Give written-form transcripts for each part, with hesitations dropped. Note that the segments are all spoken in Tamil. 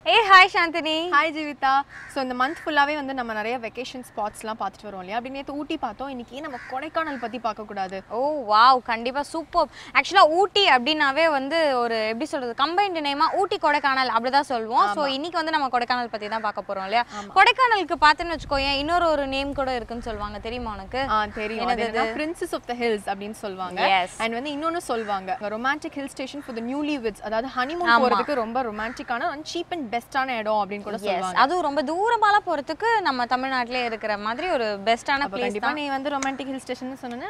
Hey, hi Shantini. Hi Jivita. So இந்த month full-ஆவே வந்து நம்ம நிறைய vacation spots-லாம் பார்த்துட்டு வரோம் இல்லையா? அப்படி நேத்து ஊட்டி பார்த்தோம். இன்னைக்கு நம்ம கொடைக்கானல் பத்தி பார்க்க கூடாது. Oh wow, கண்டிப்பா சூப்பர். ஆக்சுவலா ஊட்டி அப்படினாவே வந்து ஒரு எப்படி சொல்றது கம்பைன்ட் நேமா ஊட்டி கொடைக்கானல் அப்படிதான் சொல்லுவோம். சோ இன்னைக்கு வந்து நம்ம கொடைக்கானல் பத்தி தான் பார்க்க போறோம் இல்லையா? கொடைக்கானலுக்கு பார்த்தேன்னு வெச்சுக்கோயேன் இன்னொரு நேம் கூட இருக்குன்னு சொல்வாங்க தெரியுமா உனக்கு? தெரியும். அது Princess of the Hills அப்படினு சொல்வாங்க. And வந்து இன்னொன்னு சொல்வாங்க. Romantic hill station for the newlyweds. அதாவது honeymoon போறதுக்கு ரொம்ப ரொமான்டிக்கான and cheap and பெஸ்டான இடம் அப்படினு கூட சொல்வாங்க. அது ரொம்ப தூரமால போறதுக்கு நம்ம தமிழ்நாட்டிலே இருக்கிற மாதிரி ஒரு பெஸ்டான பிளேஸ் தான். கண்டிப்பா நீ வந்து ரொமான்டிக் ஹில் ஸ்டேஷன் சொன்னேனா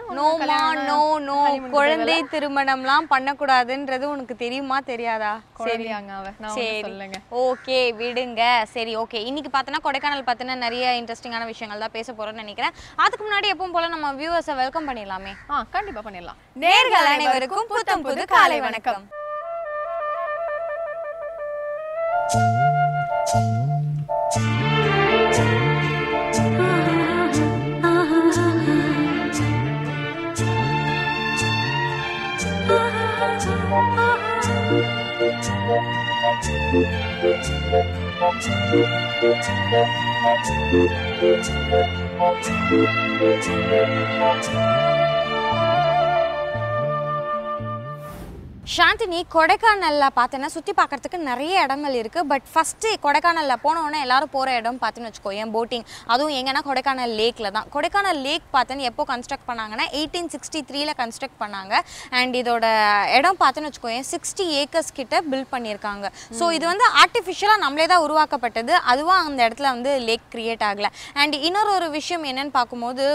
நோ குழந்தை திருமணம்லாம் பண்ண கூடாதுன்றது உனக்கு தெரியுமா தெரியாதா? சரியாங்க நான் சொல்லுங்க. ஓகே விடுங்க. சரி ஓகே இன்னைக்கு பார்த்தனா கொடைக்கானல் பத்தின நிறைய இன்ட்ரஸ்டிங்கான விஷயங்கள் தான் பேச போறோம்னு நினைக்கிறேன். அதுக்கு முன்னாடி எப்பவும் போல நம்ம வியூவர்ஸை வெல்கம் பண்ணிடலாமே. கண்டிப்பா பண்ணிடலாம். நேயர்கள் அனைவருக்கும் புத்தம் புது காலை வணக்கம். சாந்தினி கொடைக்கானல்ல பார்த்தேன்னா சுற்றி பார்க்கறதுக்கு நிறைய இடங்கள் இருக்குது. பட் ஃபஸ்ட்டு கொடைக்கானலில் போனோன்னே எல்லாரும் போகிற இடம் பார்த்துன்னு வச்சுக்கோ ஏன் போட்டிங். அதுவும் எங்கன்னா கொடைக்கானல் லேக்கில் தான். கொடைக்கானல் லேக் பார்த்தேன்னு எப்போ கன்ஸ்ட்ரக்ட் பண்ணாங்கன்னா 1863 கன்ஸ்ட்ரக்ட் பண்ணாங்க. அண்ட் இதோட இடம் பார்த்துன்னு வச்சுக்கோ ஏன் 60 ஏக்கர்ஸ் கிட்ட பில்ட் பண்ணியிருக்காங்க. ஸோ இது வந்து ஆர்டிஃபிஷியலாக நம்மளே தான் உருவாக்கப்பட்டது. அதுவும் அந்த இடத்துல வந்து லேக் கிரியேட் ஆகலை. அண்ட் இன்னொரு விஷயம் என்னென்னு பார்க்கும்போது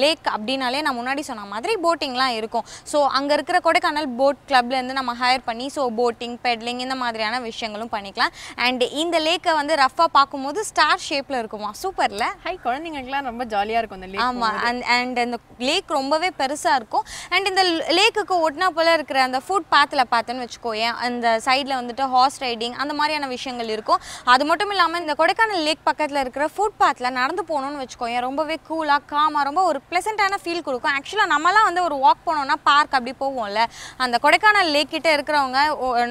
லேக் அப்படின்னாலே நான் முன்னாடி சொன்ன மாதிரி போட்டிங்லாம் இருக்கும். ஸோ அங்கே இருக்கிற கொடைக்கானல் போட் கிளப்ல நம்ம ஹையர் பண்ணி ஸோ போட்டிங் பெட்லிங் இந்த மாதிரியான விஷயங்களும் பண்ணிக்கலாம். அண்ட் இந்த லேக்கை வந்து ரஃபாக பார்க்கும்போது ஸ்டார் ஷேப்பில் இருக்குமா சூப்பர்ல. குழந்தைங்களுக்குலாம் ரொம்ப ஜாலியாக இருக்கும் அந்த லேக். ஆமாம் அண்ட் அந்த லேக் ரொம்பவே பெருசாக இருக்கும். அண்ட் இந்த லேக்குக்கு ஒட்டினா போல இருக்கிற அந்த ஃபுட் பாத்தில் பார்த்தேன்னு வச்சுக்கோயேன் அந்த சைடில் வந்துட்டு ஹார்ஸ் ரைடிங் அந்த மாதிரியான விஷயங்கள் இருக்கும். அது மட்டும் இல்லாமல் இந்த கொடைக்கானல் லேக் பக்கத்தில் இருக்கிற ஃபுட் பாத்தில் நடந்து போகணும்னு வச்சுக்கோயேன் ரொம்பவே கூலாக காமாக ரொம்ப ஒரு ப்ளசண்ட்டான ஃபீல் கொடுக்கும். ஆக்சுவலாக நம்மலாம் வந்து ஒரு வாக் போனோம்னா பார்க் அப்படி போவோம்ல அந்த கொடைக்கானல் லேக் கிட்ட இருக்கிறவங்க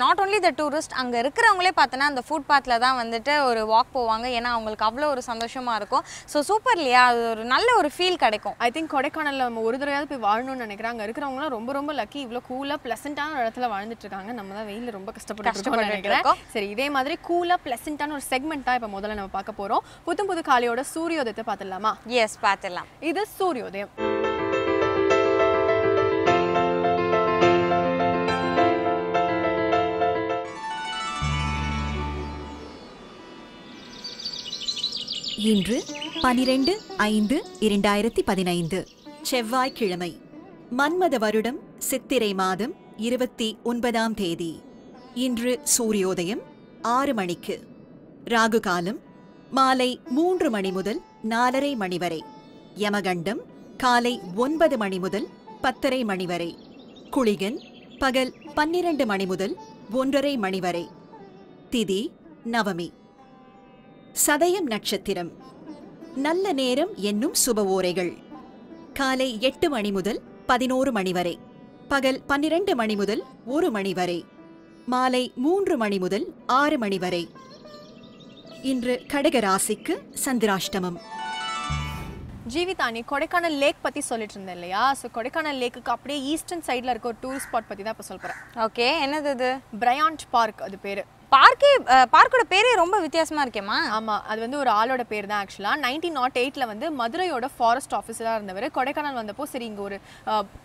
நாட் ஓன்லி த டூரிஸ்ட் அங்கே இருக்கிறவங்களே பார்த்தோன்னா அந்த ஃபுட் பாத்தில் தான் வந்துட்டு ஒரு வாக் போவாங்க. ஏன்னா அவங்களுக்கு அவ்வளோ ஒரு சந்தோஷமாக இருக்கும். ஸோ சூப்பர் இல்லையா அது ஒரு நல்ல ஒரு ஃபீல் கிடைக்கும். ஐ திங்க் கொடைக்கானலில் நம்ம ஒரு தடவையாவது போய் வாழணும்னு நினைக்கிறேன். அங்கே இருக்கிறவங்களாம் ரொம்ப ரொம்ப லக்கி இவ்வளோ கூலாக ப்ளசண்ட்டான ஒரு இடத்துல வாழ்ந்துட்டு இருக்காங்க. நம்ம தான் வெயிலில் ரொம்ப கஷ்டப்பட்டு நினைக்கிறேன். சரி இதே மாதிரி கூலாக ப்ளசண்ட்டான ஒரு செக்மெண்ட் தான் இப்போ முதல்ல நம்ம பார்க்க போகிறோம். புது காலையோட சூரியோதயத்தை பார்த்துடலாமா? எஸ் பார்த்துடலாம். இது சூரியோதயம். இன்று 12/5/2015 செவ்வாய்க்கிழமை. மன்மத வருடம் சித்திரை மாதம் 29ஆம் தேதி. இன்று சூரியோதயம் 6 மணிக்கு. ராகு காலம் மாலை 3 மணி முதல் 4:30 மணி வரை. யமகண்டம் காலை 9 மணி முதல் 10:30 மணி வரை. குளிகன் பகல் 12 மணி முதல் 1:30 மணி வரை. திதி நவமி. சதயம் நட்சத்திரம். நல்ல நேரம் என்னும் சுபவோரைகள் காலை 8 மணி முதல் 11 மணி வரை. பகல் 12 மணி முதல் 1 மணி வரை. மாலை 3 மணி முதல் 6 மணி வரை. இன்று கடக ராசிக்கு சந்திராஷ்டமம். ஜீவிதா நீ கொடைக்கானல் லேக் பற்றி சொல்லிட்டு இருந்தேன் இல்லையா? ஸோ கொடைக்கானல் லேக்குக்கு அப்படியே ஈஸ்டர்ன் சைடில் இருக்க ஒரு டூரிஸ்ட் ஸ்பாட் பற்றி தான் இப்போ சொல்ல போகிறேன். ஓகே என்னது அது? பிரையாண்ட் பார்க் அது பேர். பார்க்கோட பேரே ரொம்ப வித்தியாசமா இருக்கேமா? ஆமா அது வந்து ஒரு ஆளோட பேர் தான். ஆக்சுவலா 1908 வந்து மதுரையோட ஃபாரஸ்ட் ஆஃபீஸரா இருந்தவர். கொடைக்கானல் வந்தப்போ சரி இங்க ஒரு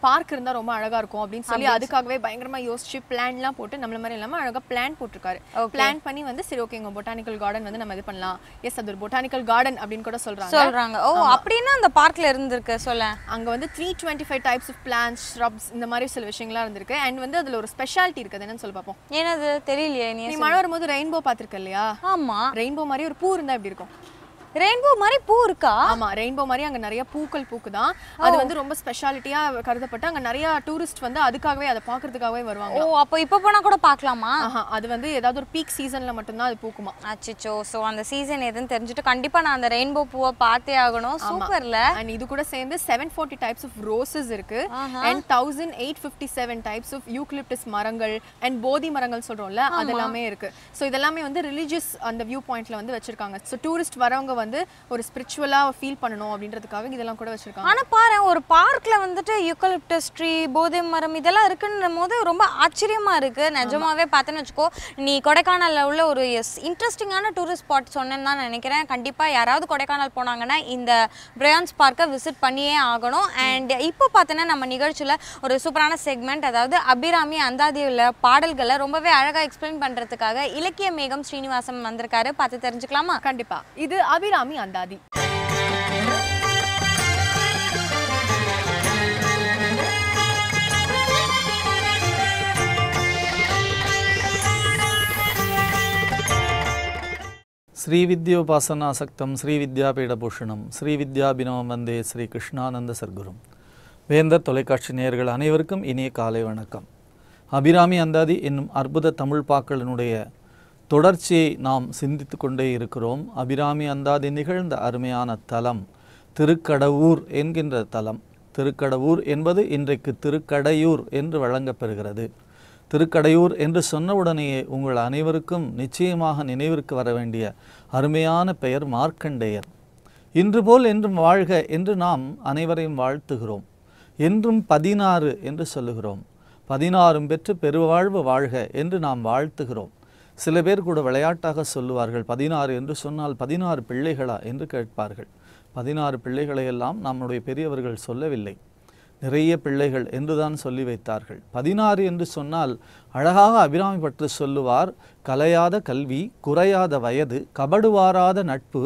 பார்க் இருந்தா ரொம்ப அழகா இருக்கும் அப்படின்னு சொல்லி அதுக்காகவே பயங்கரமா யோசிச்சு பிளான்லாம் போட்டு நம்மள மாதிரி இல்லாம அழகா பிளான் போட்டிருக்காரு. பிளான் பண்ணி வந்து சரி ஓகே இங்க பொட்டானிக்கல் கார்டன் வந்து நம்ம இது பண்ணலாம். எஸ் அது ஒரு பொட்டானிக்கல் கார்டன் அப்படின்னு கூட சொல்றாங்க. ஓ அப்படின்னா அந்த பார்க்ல இருந்திருக்கு சொல்ல. அங்க வந்து 325 டைப்ஸ் ஆஃப் பிளான்ட்ஸ் shrubs இந்த மாதிரி சில விஷயங்கள்லாம் இருந்திருக்கு. அண்ட் வந்து அதுல ஒரு ஸ்பெஷாலிட்டி இருக்குது. என்னன்னு சொல்ல பார்ப்போம். என்னது தெரியலையே. நீ வரும்போது ரெயின்போ பாத்திருக்க இல்லையா? ஆமா ரெயின்போ மாதிரி ஒரு பூ இருந்தா எப்படி இருக்கும்? ரெயின்போ மாதிரி பூ இருக்கா? ஆமா, ரெயின்போ மாதிரி அங்க நிறைய பூக்கள் பூக்குதான். அது வந்து ரொம்ப ஸ்பெஷாலிட்டியா கருதப்பட்டு அங்க நிறைய டூரிஸ்ட் வந்து அதுக்காகவே அதை பாக்குறதுக்காகவே வருவாங்க. ஓ, அப்போ இப்போ போனா கூட பார்க்கலாமா? அது வந்து ஏதாவது ஒரு பீக் சீசன்ல மட்டும்தான் அது பூக்குமா. அச்சோ, சோ அந்த சீசன் எதுன்னு தெரிஞ்சுட்டு கண்டிப்பா நான் அந்த ரெயின்போ பூவை பார்த்தே ஆகணும். சூப்பர்ல. அண்ட் இது கூட சேர்ந்து 740 டைப்ஸ் ஆஃப் ரோசஸ் இருக்கு and 1857 டைப்ஸ் ஆஃப் யூக்கலிப்டஸ் மரங்கள் அண்ட் போதி மரங்கள் சொல்றோம்ல, அதெல்லாமே இருக்கு. சோ இதெல்லாமே வந்து ரிலிஜியஸ் அந்த வியூ பாயிண்ட்ல வந்து வச்சிருக்காங்க. சோ டூரிஸ்ட் வரவங்க வந்து ஒரு ஸ்பிரிச்சுவலா ஃபீல் பண்ணணும் அப்படின்றதுக்காக இதெல்லாம் கூட வச்சிருக்காங்க. ஆனா பாரு, ஒரு பார்க்ல வந்துட்டு யூக்கலிப்டஸ் ட்ரீ, போதை மரம் இதெல்லாம் இருக்குன்ற போது ரொம்ப ஆச்சரியமா இருக்கு. நிஜமாவே பார்த்தேன்னு வச்சுக்கோ, நீ கொடைக்கானல்ல உள்ள ஒரு இன்ட்ரெஸ்டிங்கான டூரிஸ்ட் ஸ்பாட் சொன்னேன்னு தான் நினைக்கிறேன். கண்டிப்பா யாராவது கொடைக்கானல் போனாங்கன்னா இந்த பிரையான்ஸ் பார்க்கை விசிட் பண்ணியே ஆகணும். அண்ட் இப்போ பார்த்தோன்னா நம்ம நிகழ்ச்சியில் ஒரு சூப்பரான செக்மெண்ட், அதாவது அபிராமி அந்தாதி உள்ள பாடல்களை ரொம்பவே அழகாக எக்ஸ்பிளைன் பண்ணுறதுக்காக இலக்கிய மேகம் ஸ்ரீனிவாசன் வந்திருக்காரு. பார்த்து தெரிஞ்சுக்கலாமா? கண்டிப்பா. இது அபிராமி அந்தாதி. ஸ்ரீவித்யோபாசனாசக்தம் ஸ்ரீவித்யாபீடபூஷணம் ஸ்ரீவித்யாபினவம் வந்தே ஸ்ரீ கிருஷ்ணானந்த சர்க்குரும். வேந்தர் தொலைக்காட்சி நேயர்கள் அனைவருக்கும் இனிய காலை வணக்கம். அபிராமி அந்தாதி என்னும் அற்புத தமிழ் பாக்களினுடைய தொடர்ச்சியை நாம் சிந்தித்து கொண்டே இருக்கிறோம். அபிராமி அந்தாதி நிகழ்ந்த அருமையான தலம் திருக்கடவூர் என்கின்ற தலம். திருக்கடவூர் என்பது இன்றைக்கு திருக்கடையூர் என்று வழங்கப்பெறுகிறது. திருக்கடையூர் என்று சொன்னவுடனேயே உங்கள் அனைவருக்கும் நிச்சயமாக நினைவிற்கு வர வேண்டிய அருமையான பெயர் மார்க்கண்டேயர். இன்று போல் என்றும் வாழ்க என்று நாம் அனைவரையும் வாழ்த்துகிறோம். என்றும் 16 என்று சொல்லுகிறோம். 16 பெற்று பெருவாழ்வு வாழ்க என்று நாம் வாழ்த்துகிறோம். சில பேர் கூட விளையாட்டாக சொல்லுவார்கள், 16 என்று சொன்னால் 16 பிள்ளைகளா என்று கேட்பார்கள். 16 பிள்ளைகளையெல்லாம் நம்முடைய பெரியவர்கள் சொல்லவில்லை, நிறைய பிள்ளைகள் என்றுதான் சொல்லி வைத்தார்கள். 16 என்று சொன்னால் அழகாக அபிராமி பற்றி சொல்லுவார். கலையாத கல்வி, குறையாத வயது, கபடுவாராத நட்பு,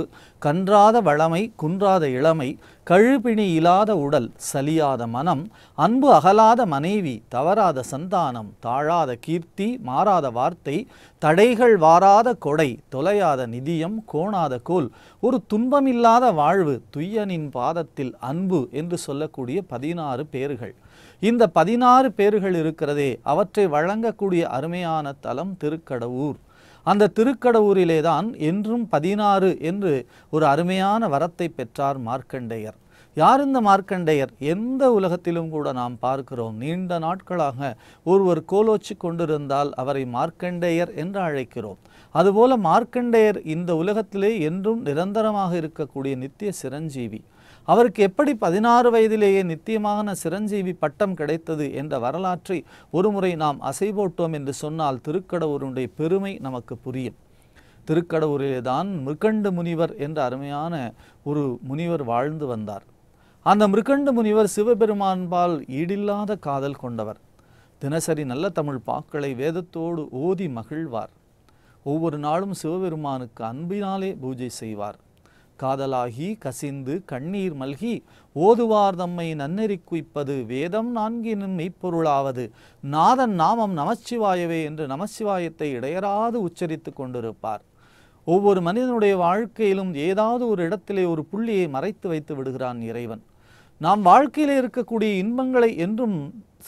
கன்றாத வளமை, குன்றாத இளமை, கழுபிணி இல்லாத உடல், சலியாத மனம், அன்பு அகலாத மனைவி, தவறாத சந்தானம், தாழாத கீர்த்தி, மாறாத வார்த்தை, தடைகள் வாராத கொடை, தொலையாத நிதியம், கோணாத கோல், ஒரு துன்பமில்லாத வாழ்வு, துய்யனின் பாதத்தில் அன்பு என்று சொல்லக்கூடிய 16 பேர்கள். இந்த 16 பேர்கள் இருக்கிறதே, அவற்றை வழங்கக்கூடிய அருமையான தலம் திருக்கடவூர். அந்த திருக்கடவூரிலே தான் என்றும் 16 என்று ஒரு அருமையான வரத்தை பெற்றார் மார்க்கண்டேயர். யார் இந்த மார்க்கண்டேயர்? எந்த உலகத்திலும் கூட நாம் பார்க்கிறோம், நீண்ட நாட்களாக ஒருவர் கோலோச்சி கொண்டிருந்தால் அவரை மார்க்கண்டேயர் என்று அழைக்கிறோம். அதுபோல மார்க்கண்டேயர் இந்த உலகத்திலே என்றும் நிரந்தரமாக இருக்கக்கூடிய நித்திய சிரஞ்சீவி. அவருக்கு எப்படி 16 வயதிலேயே நித்தியமான சிரஞ்சீவி பட்டம் கிடைத்தது என்ற வரலாற்றை ஒருமுறை நாம் அசைபோட்டோம் என்று சொன்னால் திருக்கடவூருடைய பெருமை நமக்கு புரியும். திருக்கடவூரிலே தான் மிருகண்ட முனிவர் என்ற அருமையான ஒரு முனிவர் வாழ்ந்து வந்தார். அந்த மிருகண்ட முனிவர் சிவபெருமான்பால் ஈடில்லாத காதல் கொண்டவர். தினசரி நல்ல தமிழ் பாக்களை வேதத்தோடு ஓதி மகிழ்வார். ஒவ்வொரு நாளும் சிவபெருமானுக்கு அன்பினாலே பூஜை செய்வார். காதலாகி கசிந்து கண்ணீர் மல்கி ஓதுவார் தம்மை நன்னெறி குய்ப்பது வேதம் 4 மெய்ப்பொருளாவது நாதன் நாமம் நமச்சிவாயவே என்று நமச்சிவாயத்தை இடையராது உச்சரித்து கொண்டிருப்பார். ஒவ்வொரு மனிதனுடைய வாழ்க்கையிலும் ஏதாவது ஒரு இடத்திலே ஒரு புள்ளியை மறைத்து வைத்து விடுகிறான் இறைவன். நாம் வாழ்க்கையிலே இருக்கக்கூடிய இன்பங்களை என்றும்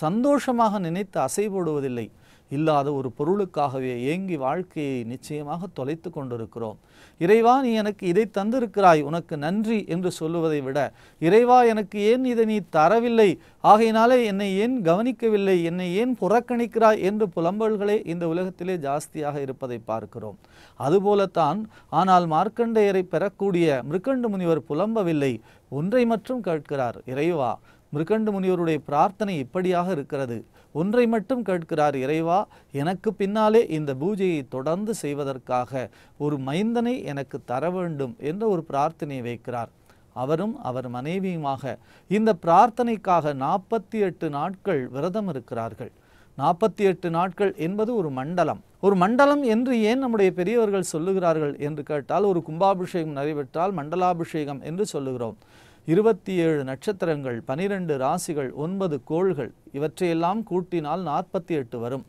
சந்தோஷமாக நினைத்து அசைபோடுவதில்லை. இல்லாத ஒரு பொருளுக்காகவே ஏங்கி வாழ்க்கையை நிச்சயமாக தொலைத்து கொண்டிருக்கிறோம். இறைவா, நீ எனக்கு இதை தந்திருக்கிறாய், உனக்கு நன்றி என்று சொல்லுவதை விட, இறைவா எனக்கு ஏன் இதை நீ தரவில்லை, ஆகையினாலே என்னை ஏன் கவனிக்கவில்லை, என்னை ஏன் புறக்கணிக்கிறாய் என்று புலம்பல்களே இந்த உலகத்திலே ஜாஸ்தியாக இருப்பதை பார்க்கிறோம். அதுபோலத்தான் ஆனால் மார்க்கண்டேயரை பெறக்கூடிய மிருகண்ட முனிவர் புலம்பவில்லை, ஒன்றை மட்டும் கேட்கிறார். இறைவா, மிருகண்ட முனிவருடைய பிரார்த்தனை இப்படியாக இருக்கிறது, ஒன்றை மட்டும் கேட்கிறார். இறைவா, எனக்கு பின்னாலே இந்த பூஜையை தொடர்ந்து செய்வதற்காக ஒரு மைந்தனை எனக்கு தர வேண்டும் என்ற ஒரு பிரார்த்தனையை வைக்கிறார். அவரும் அவர் மனைவியுமாக இந்த பிரார்த்தனைக்காக 48 நாட்கள் விரதம் இருக்கிறார்கள். 48 நாட்கள் என்பது ஒரு மண்டலம். ஒரு மண்டலம் என்று ஏன் நம்முடைய பெரியவர்கள் சொல்லுகிறார்கள் என்று கேட்டால், ஒரு கும்பாபிஷேகம் நடைபெற்றால் மண்டலாபிஷேகம் என்று சொல்லுகிறோம். 27 நட்சத்திரங்கள், 12 ராசிகள், 9 கோள்கள், இவற்றையெல்லாம் கூட்டினால் 48 வரும்.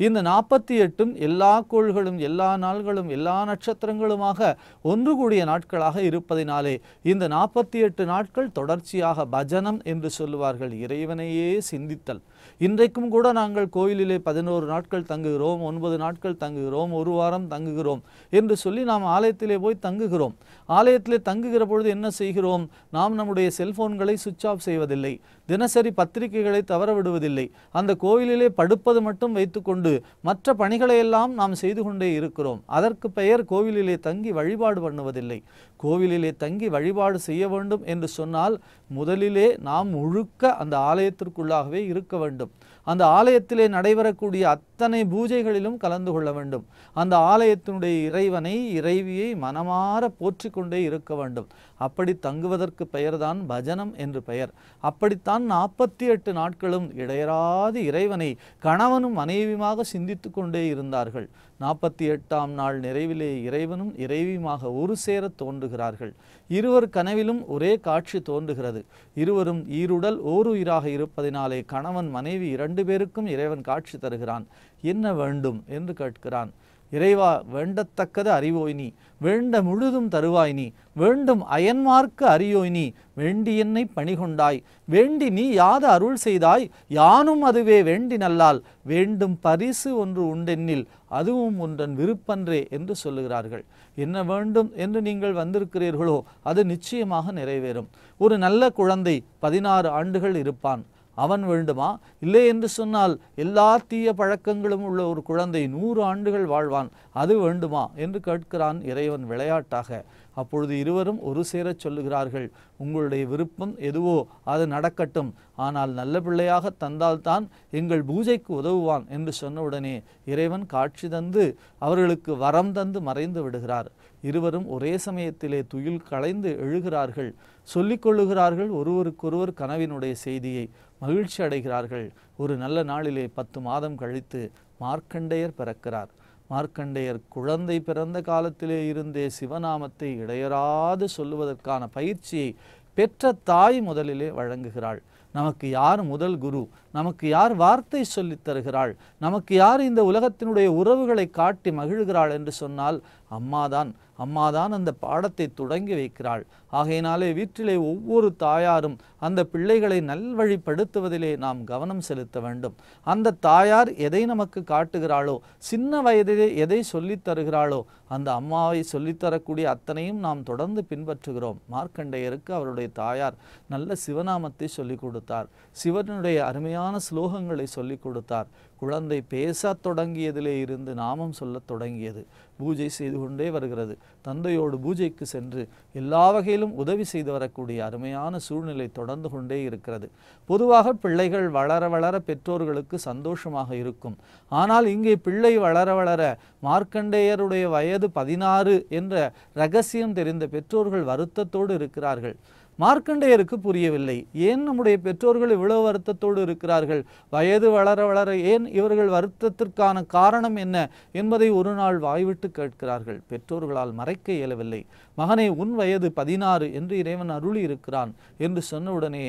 இந்த 48ம் எல்லா கோள்களும் எல்லா நாள்களும் எல்லா நட்சத்திரங்களுமாக ஒன்று கூடிய நாட்களாக இருப்பதினாலே இந்த 48 நாட்கள் தொடர்ச்சியாக பஜனம் என்று சொல்லுவார்கள், இறைவனையே சிந்தித்தல். இன்றைக்கும் கூட நாங்கள் கோயிலிலே 11 நாட்கள் தங்குகிறோம், 9 நாட்கள் தங்குகிறோம், ஒரு வாரம் தங்குகிறோம் என்று சொல்லி நாம் ஆலயத்திலே போய் தங்குகிறோம். ஆலயத்திலே தங்குகிற பொழுது என்ன செய்கிறோம்? நாம் நம்முடைய செல்போன்களை சுவிட்ச் ஆஃப் செய்வதில்லை, தினசரி பத்திரிகைகளை தவற விடுவதில்லை. அந்த கோயிலிலே படுப்பது மட்டும் வைத்துக்கொண்டு மற்ற பணிகளையெல்லாம் நாம் செய்து கொண்டே இருக்கிறோம். அதற்கு பெயர் கோவிலிலே தங்கி வழிபாடு பண்ணுவதில்லை. கோவிலிலே தங்கி வழிபாடு செய்ய வேண்டும் என்று சொன்னால் முதலிலே நாம் முழுக்க அந்த ஆலயத்திற்குள்ளாகவே இருக்க வேண்டும். அந்த ஆலயத்திலே நடைபெறக்கூடிய அத்தனை பூஜைகளிலும் கலந்து கொள்ள வேண்டும். அந்த ஆலயத்தினுடைய இறைவனை இறைவியை மனமாற போற்றி கொண்டே இருக்க வேண்டும். அப்படி தங்குவதற்கு பெயர்தான் பஜனம் என்று பெயர். அப்படித்தான் 48 நாட்களும் இடையராது இறைவனை கணவனும் மனைவியுமாக சிந்தித்து கொண்டே இருந்தார்கள். 48ஆம் நாள் நிறைவிலே இறைவனும் இறைவியுமாக ஒரு சேர தோன்றுகிறார்கள். இருவர் கனவிலும் ஒரே காட்சி தோன்றுகிறது. இருவரும் ஈருடல் ஓர் உயிராக இருப்பதினாலே கணவன் மனைவி 2 பேருக்கும் இறைவன் காட்சி தருகிறான். என்ன வேண்டும் என்று கேட்கிறான். இறைவா, வேண்டத்தக்கது அறிவோய் நீ, வேண்ட முழுதும் தருவாய் நீ, வேண்டும் அயன்மார்க்கு அறியோய் நீ, வேண்டி என்னை பணிகொண்டாய், வேண்டி நீ யாது அருள் செய்தாய், யானும் அதுவே வேண்டி நல்லால், வேண்டும் பரிசு ஒன்று உண்டென்னில் அதுவும் ஒன்றன் விருப்பன்றே என்று சொல்லுகிறார்கள். என்ன வேண்டும் என்று நீங்கள் வந்திருக்கிறீர்களோ அது நிச்சயமாக நிறைவேறும். ஒரு நல்ல குழந்தை 16 ஆண்டுகள் இருப்பான், அவன் வேண்டுமா? இல்லை என்று சொன்னால் எல்லா தீய பழக்கங்களும் உள்ள ஒரு குழந்தை 100 ஆண்டுகள் வாழ்வான், அது வேண்டுமா என்று கேட்கிறான் இறைவன் விளையாட்டாக. அப்பொழுது இருவரும் ஒரு சேரச் சொல்லுகிறார்கள், உங்களுடைய விருப்பம் எதுவோ அது நடக்கட்டும், ஆனால் நல்ல பிள்ளையாக தந்தால்தான் எங்கள் பூஜைக்கு உதவுவான் என்று சொன்னவுடனே இறைவன் காட்சி தந்து அவர்களுக்கு வரம் தந்து மறைந்து விடுகிறார். இருவரும் ஒரே சமயத்திலே துயில் களைந்து எழுகிறார்கள், சொல்லிக்கொள்ளுகிறார்கள் ஒருவருக்கொருவர் கனவினுடைய செய்தியை, மகிழ்ச்சி அடைகிறார்கள். ஒரு நல்ல நாளிலே 10 மாதம் கழித்து மார்க்கண்டேயர் பிறக்கிறார். மார்க்கண்டேயர் குழந்தை பிறந்த காலத்திலே இருந்தே சிவநாமத்தை இடையராது சொல்லுவதற்கான பயிற்சியை பெற்ற தாய் முதலிலே வழங்குகிறாள். நமக்கு யார் முதல் குரு? நமக்கு யார் வார்த்தை சொல்லித் தருகிறாள்? நமக்கு யார் இந்த உலகத்தினுடைய உறவுகளை காட்டி மகிழ்கிறாள் என்று சொன்னால் அம்மாதான் அந்த பாடத்தை தொடங்கி வைக்கிறாள். ஆகையினாலே வீட்டிலே ஒவ்வொரு தாயாரும் அந்த பிள்ளைகளை நல்வழிப்படுத்துவதிலே நாம் கவனம் செலுத்த வேண்டும். அந்த தாயார் எதை நமக்கு காட்டுகிறாளோ, சின்ன வயதிலே எதை சொல்லித் தருகிறாளோ அந்த அம்மாவை சொல்லித்தரக்கூடிய அத்தனையும் நாம் தொடர்ந்து பின்பற்றுகிறோம். மார்க்கண்டேயருக்கு அவருடைய தாயார் நல்ல சிவநாமத்தை சொல்லிக் கொடுத்தார், சிவனுடைய அருமையான ஸ்லோகங்களை சொல்லிக் கொடுத்தார். குழந்தை பேசத் தொடங்கியதிலே இருந்து நாமம் சொல்லத் தொடங்கியது. பூஜை செய்து கொண்டே வருகிறது. தந்தையோடு பூஜைக்கு சென்று எல்லா வகையிலும் உதவி செய்து வரக்கூடிய அருமையான சூழ்நிலை தொடர்ந்து கொண்டே இருக்கிறது. பொதுவாக பிள்ளைகள் வளர வளர பெற்றோர்களுக்கு சந்தோஷமாக இருக்கும். ஆனால் இங்கே பிள்ளை வளர வளர மார்க்கண்டேயருடைய வயது 16 என்ற இரகசியம் தெரிந்த பெற்றோர்கள் வருத்தத்தோடு இருக்கிறார்கள். மார்க்கண்டேயருக்கு புரியவில்லை, ஏன் நம்முடைய பெற்றோர்கள் இவ்வளவு வருத்தத்தோடு இருக்கிறார்கள், வயது வளர வளர ஏன் இவர்கள் வருத்தத்திற்கான காரணம் என்ன என்பதை ஒரு நாள் வாய்விட்டு கேட்கிறார்கள். பெற்றோர்களால் மறைக்க இயலவில்லை. மகனே, உன் வயது 16 என்று இறைவன் அருளி இருக்கிறான் என்று சொன்னவுடனே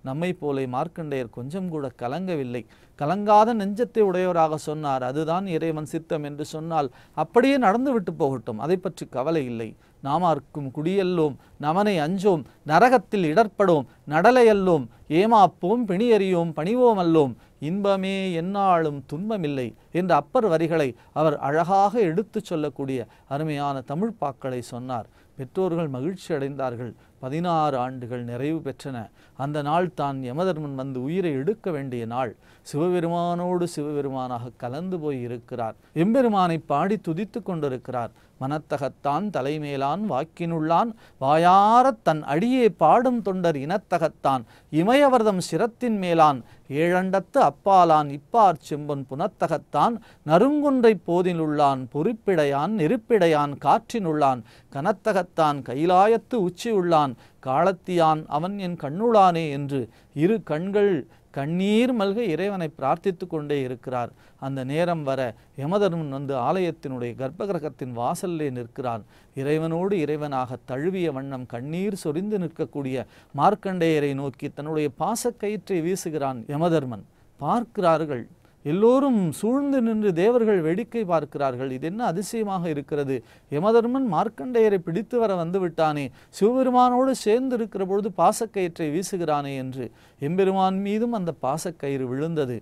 நம்மை போலே மார்க்கண்டேயர் கொஞ்சம் கூட கலங்கவில்லை. கலங்காத நெஞ்சத்தை உடையவராக சொன்னார், அதுதான் இறைவன் சித்தம் என்று சொன்னால் அப்படியே நடந்து விட்டு போகட்டும், அதை பற்றி கவலை இல்லை. நாமார்க்கும் குடியல்லோம், நமனை அஞ்சோம், நரகத்தில் இடர்படோம், நடலையல்லோம், ஏமாப்போம், பிணியறியோம், பணிவோம் அல்லோம், இன்பமே எந்நாளும் துன்பமில்லை என்ற அப்பர் வரிகளை அவர் அழகாக எடுத்து சொல்லக்கூடிய அருமையான தமிழ் பாக்களை சொன்னார். பெற்றோர்கள் மகிழ்ச்சி அடைந்தார்கள். 16 ஆண்டுகள் நிறைவு பெற்றன. அந்த நாள் தான் யமதர்மன் வந்து உயிரை எடுக்க வேண்டிய நாள். சிவபெருமானோடு சிவபெருமானாக கலந்து போய் இருக்கிறார். எம்பெருமானை பாடி துதித்து கொண்டிருக்கிறார். மனத்தகத்தான் தலைமேலான் வாக்கினுள்ளான், வாயாரத் தன் அடியே பாடும் தொண்டர் இனத்தகத்தான், இமயவர்தம் சிரத்தின் மேலான், ஏழண்டத்து அப்பாலான் இப்பார் செம்பொன் புனத்தகத்தான், நறுங்குன்றை போதினுள்ளான், பொறுப்பிடையான் நெருப்பிடையான் காற்றினுள்ளான், கனத்தகத்தான் கைலாயத்து உச்சி உள்ளான், காலத்தியான் அவன் என் கண்ணுளானே என்று இரு கண்கள் கண்ணீர் மல்க இறைவனை பிரார்த்தித்து கொண்டே இருக்கிறார். அந்த நேரம் வர யமதர்மன் வந்து ஆலயத்தினுடைய கர்ப்பகிரகத்தின் வாசல்லே நிற்கிறான். இறைவனோடு இறைவனாக தழுவிய வண்ணம் கண்ணீர் சொரிந்து நிற்கக்கூடிய மார்க்கண்டேயரை நோக்கி தன்னுடைய பாசக்கயிற்றை வீசுகிறான் யமதர்மன். பார்க்கிறார்கள், எல்லோரும் சூழ்ந்து நின்று தேவர்கள் வேடிக்கை பார்க்கிறார்கள். இது என்ன அதிசயமாக இருக்கிறது, யமதர்மன் மார்க்கண்டேயரை பிடித்து வர வந்து விட்டானே, சிவபெருமானோடு சேர்ந்து இருக்கிற பொழுது பாசக்கயிற்றை வீசுகிறானே என்று எம்பெருமான் மீதும் அந்த பாசக்கயிறு விழுந்தது.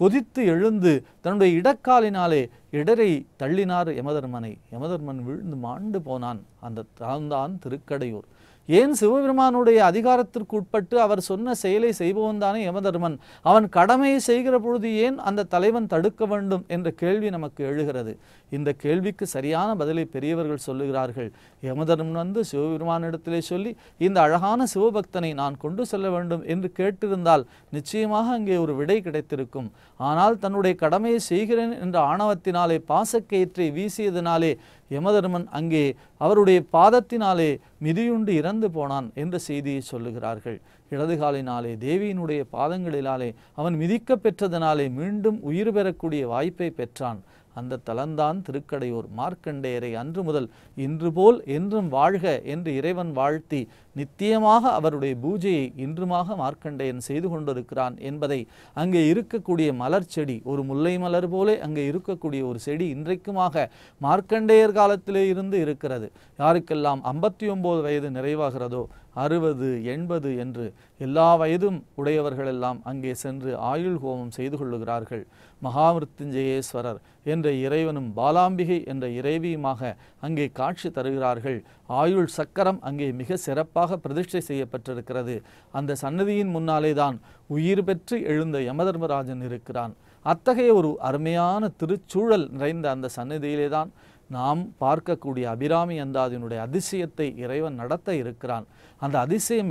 கொதித்து எழுந்து தன்னுடைய இடக்காலினாலே இடரை தள்ளினார் யமதர்மனை. யமதர்மன் விழுந்து மாண்டு போனான். அந்த தான் திருக்கடையூர். ஏன் சிவபெருமானுடைய அதிகாரத்திற்கு உட்பட்டு அவர் சொன்ன செயலை செய்பவன் தானே யமதர்மன். அவன் கடமையை செய்கிற பொழுது ஏன் அந்த தலைவன் தடுக்க வேண்டும் என்ற கேள்வி நமக்கு எழுகிறது. இந்த கேள்விக்கு சரியான பதிலை பெரியவர்கள் சொல்லுகிறார்கள். யமதர்மன் வந்து சிவபெருமானிடத்திலே சொல்லி இந்த அழகான சிவபக்தனை நான் கொண்டு செல்ல வேண்டும் என்று கேட்டிருந்தால் நிச்சயமாக அங்கே ஒரு விடை கிடைத்திருக்கும். ஆனால் தன்னுடைய கடமையை செய்கிறேன் என்ற ஆணவத்தினாலே பாசக்கயிற்றை வீசியதினாலே யமதர்மன் அங்கே அவருடைய பாதத்தினாலே மிதியுண்டு இறந்து போனான் என்ற செய்தியை சொல்லுகிறார்கள். இடது காலினாலே தேவியினுடைய பாதங்களினாலே அவன் மிதிக்க பெற்றதனாலே மீண்டும் உயிர் பெறக்கூடிய வாய்ப்பை பெற்றான். அந்த தலந்தான் திருக்கடையூர். மார்க்கண்டேயரை அன்று முதல் இன்று போல் என்றும் வாழ்க என்று இறைவன் வாழ்த்தி நித்தியமாக அவருடைய பூஜையை இன்றுமாக மார்க்கண்டேயன் செய்து கொண்டிருக்கிறான் என்பதை அங்கே இருக்கக்கூடிய மலர் செடி, ஒரு முல்லை மலர் போலே அங்கே இருக்கக்கூடிய ஒரு செடி இன்றைக்குமாக மார்க்கண்டேயர் காலத்திலே இருந்து இருக்கிறது. யாருக்கெல்லாம் 59 வயது நிறைவாகிறதோ 60, 80 என்று எல்லா வயதும் உடையவர்களெல்லாம் அங்கே சென்று ஆயுள் ஹோமம் செய்து கொள்ளுகிறார்கள். மகாமிருத்யுஞ்சயேஸ்வரர் என்ற இறைவனும் பாலாம்பிகை என்ற இறைவியுமாக அங்கே காட்சி தருகிறார்கள். ஆயுள் சக்கரம் அங்கே மிக சிறப்பாக பிரதிஷ்டை செய்யப்பட்டிருக்கிறது. அந்த சன்னதியின் முன்னாலே தான் உயிர் பெற்று எழுந்த யமதர்மராஜன் இருக்கிறான். அத்தகைய ஒரு அருமையான திருச்சூழல் நிறைந்த அந்த சன்னதியிலே தான் நாம் பார்க்கக்கூடிய அபிராமி அந்தாதியினுடைய அதிசயத்தை இறைவன் நடத்த இருக்கிறான். அந்த அதிசயம்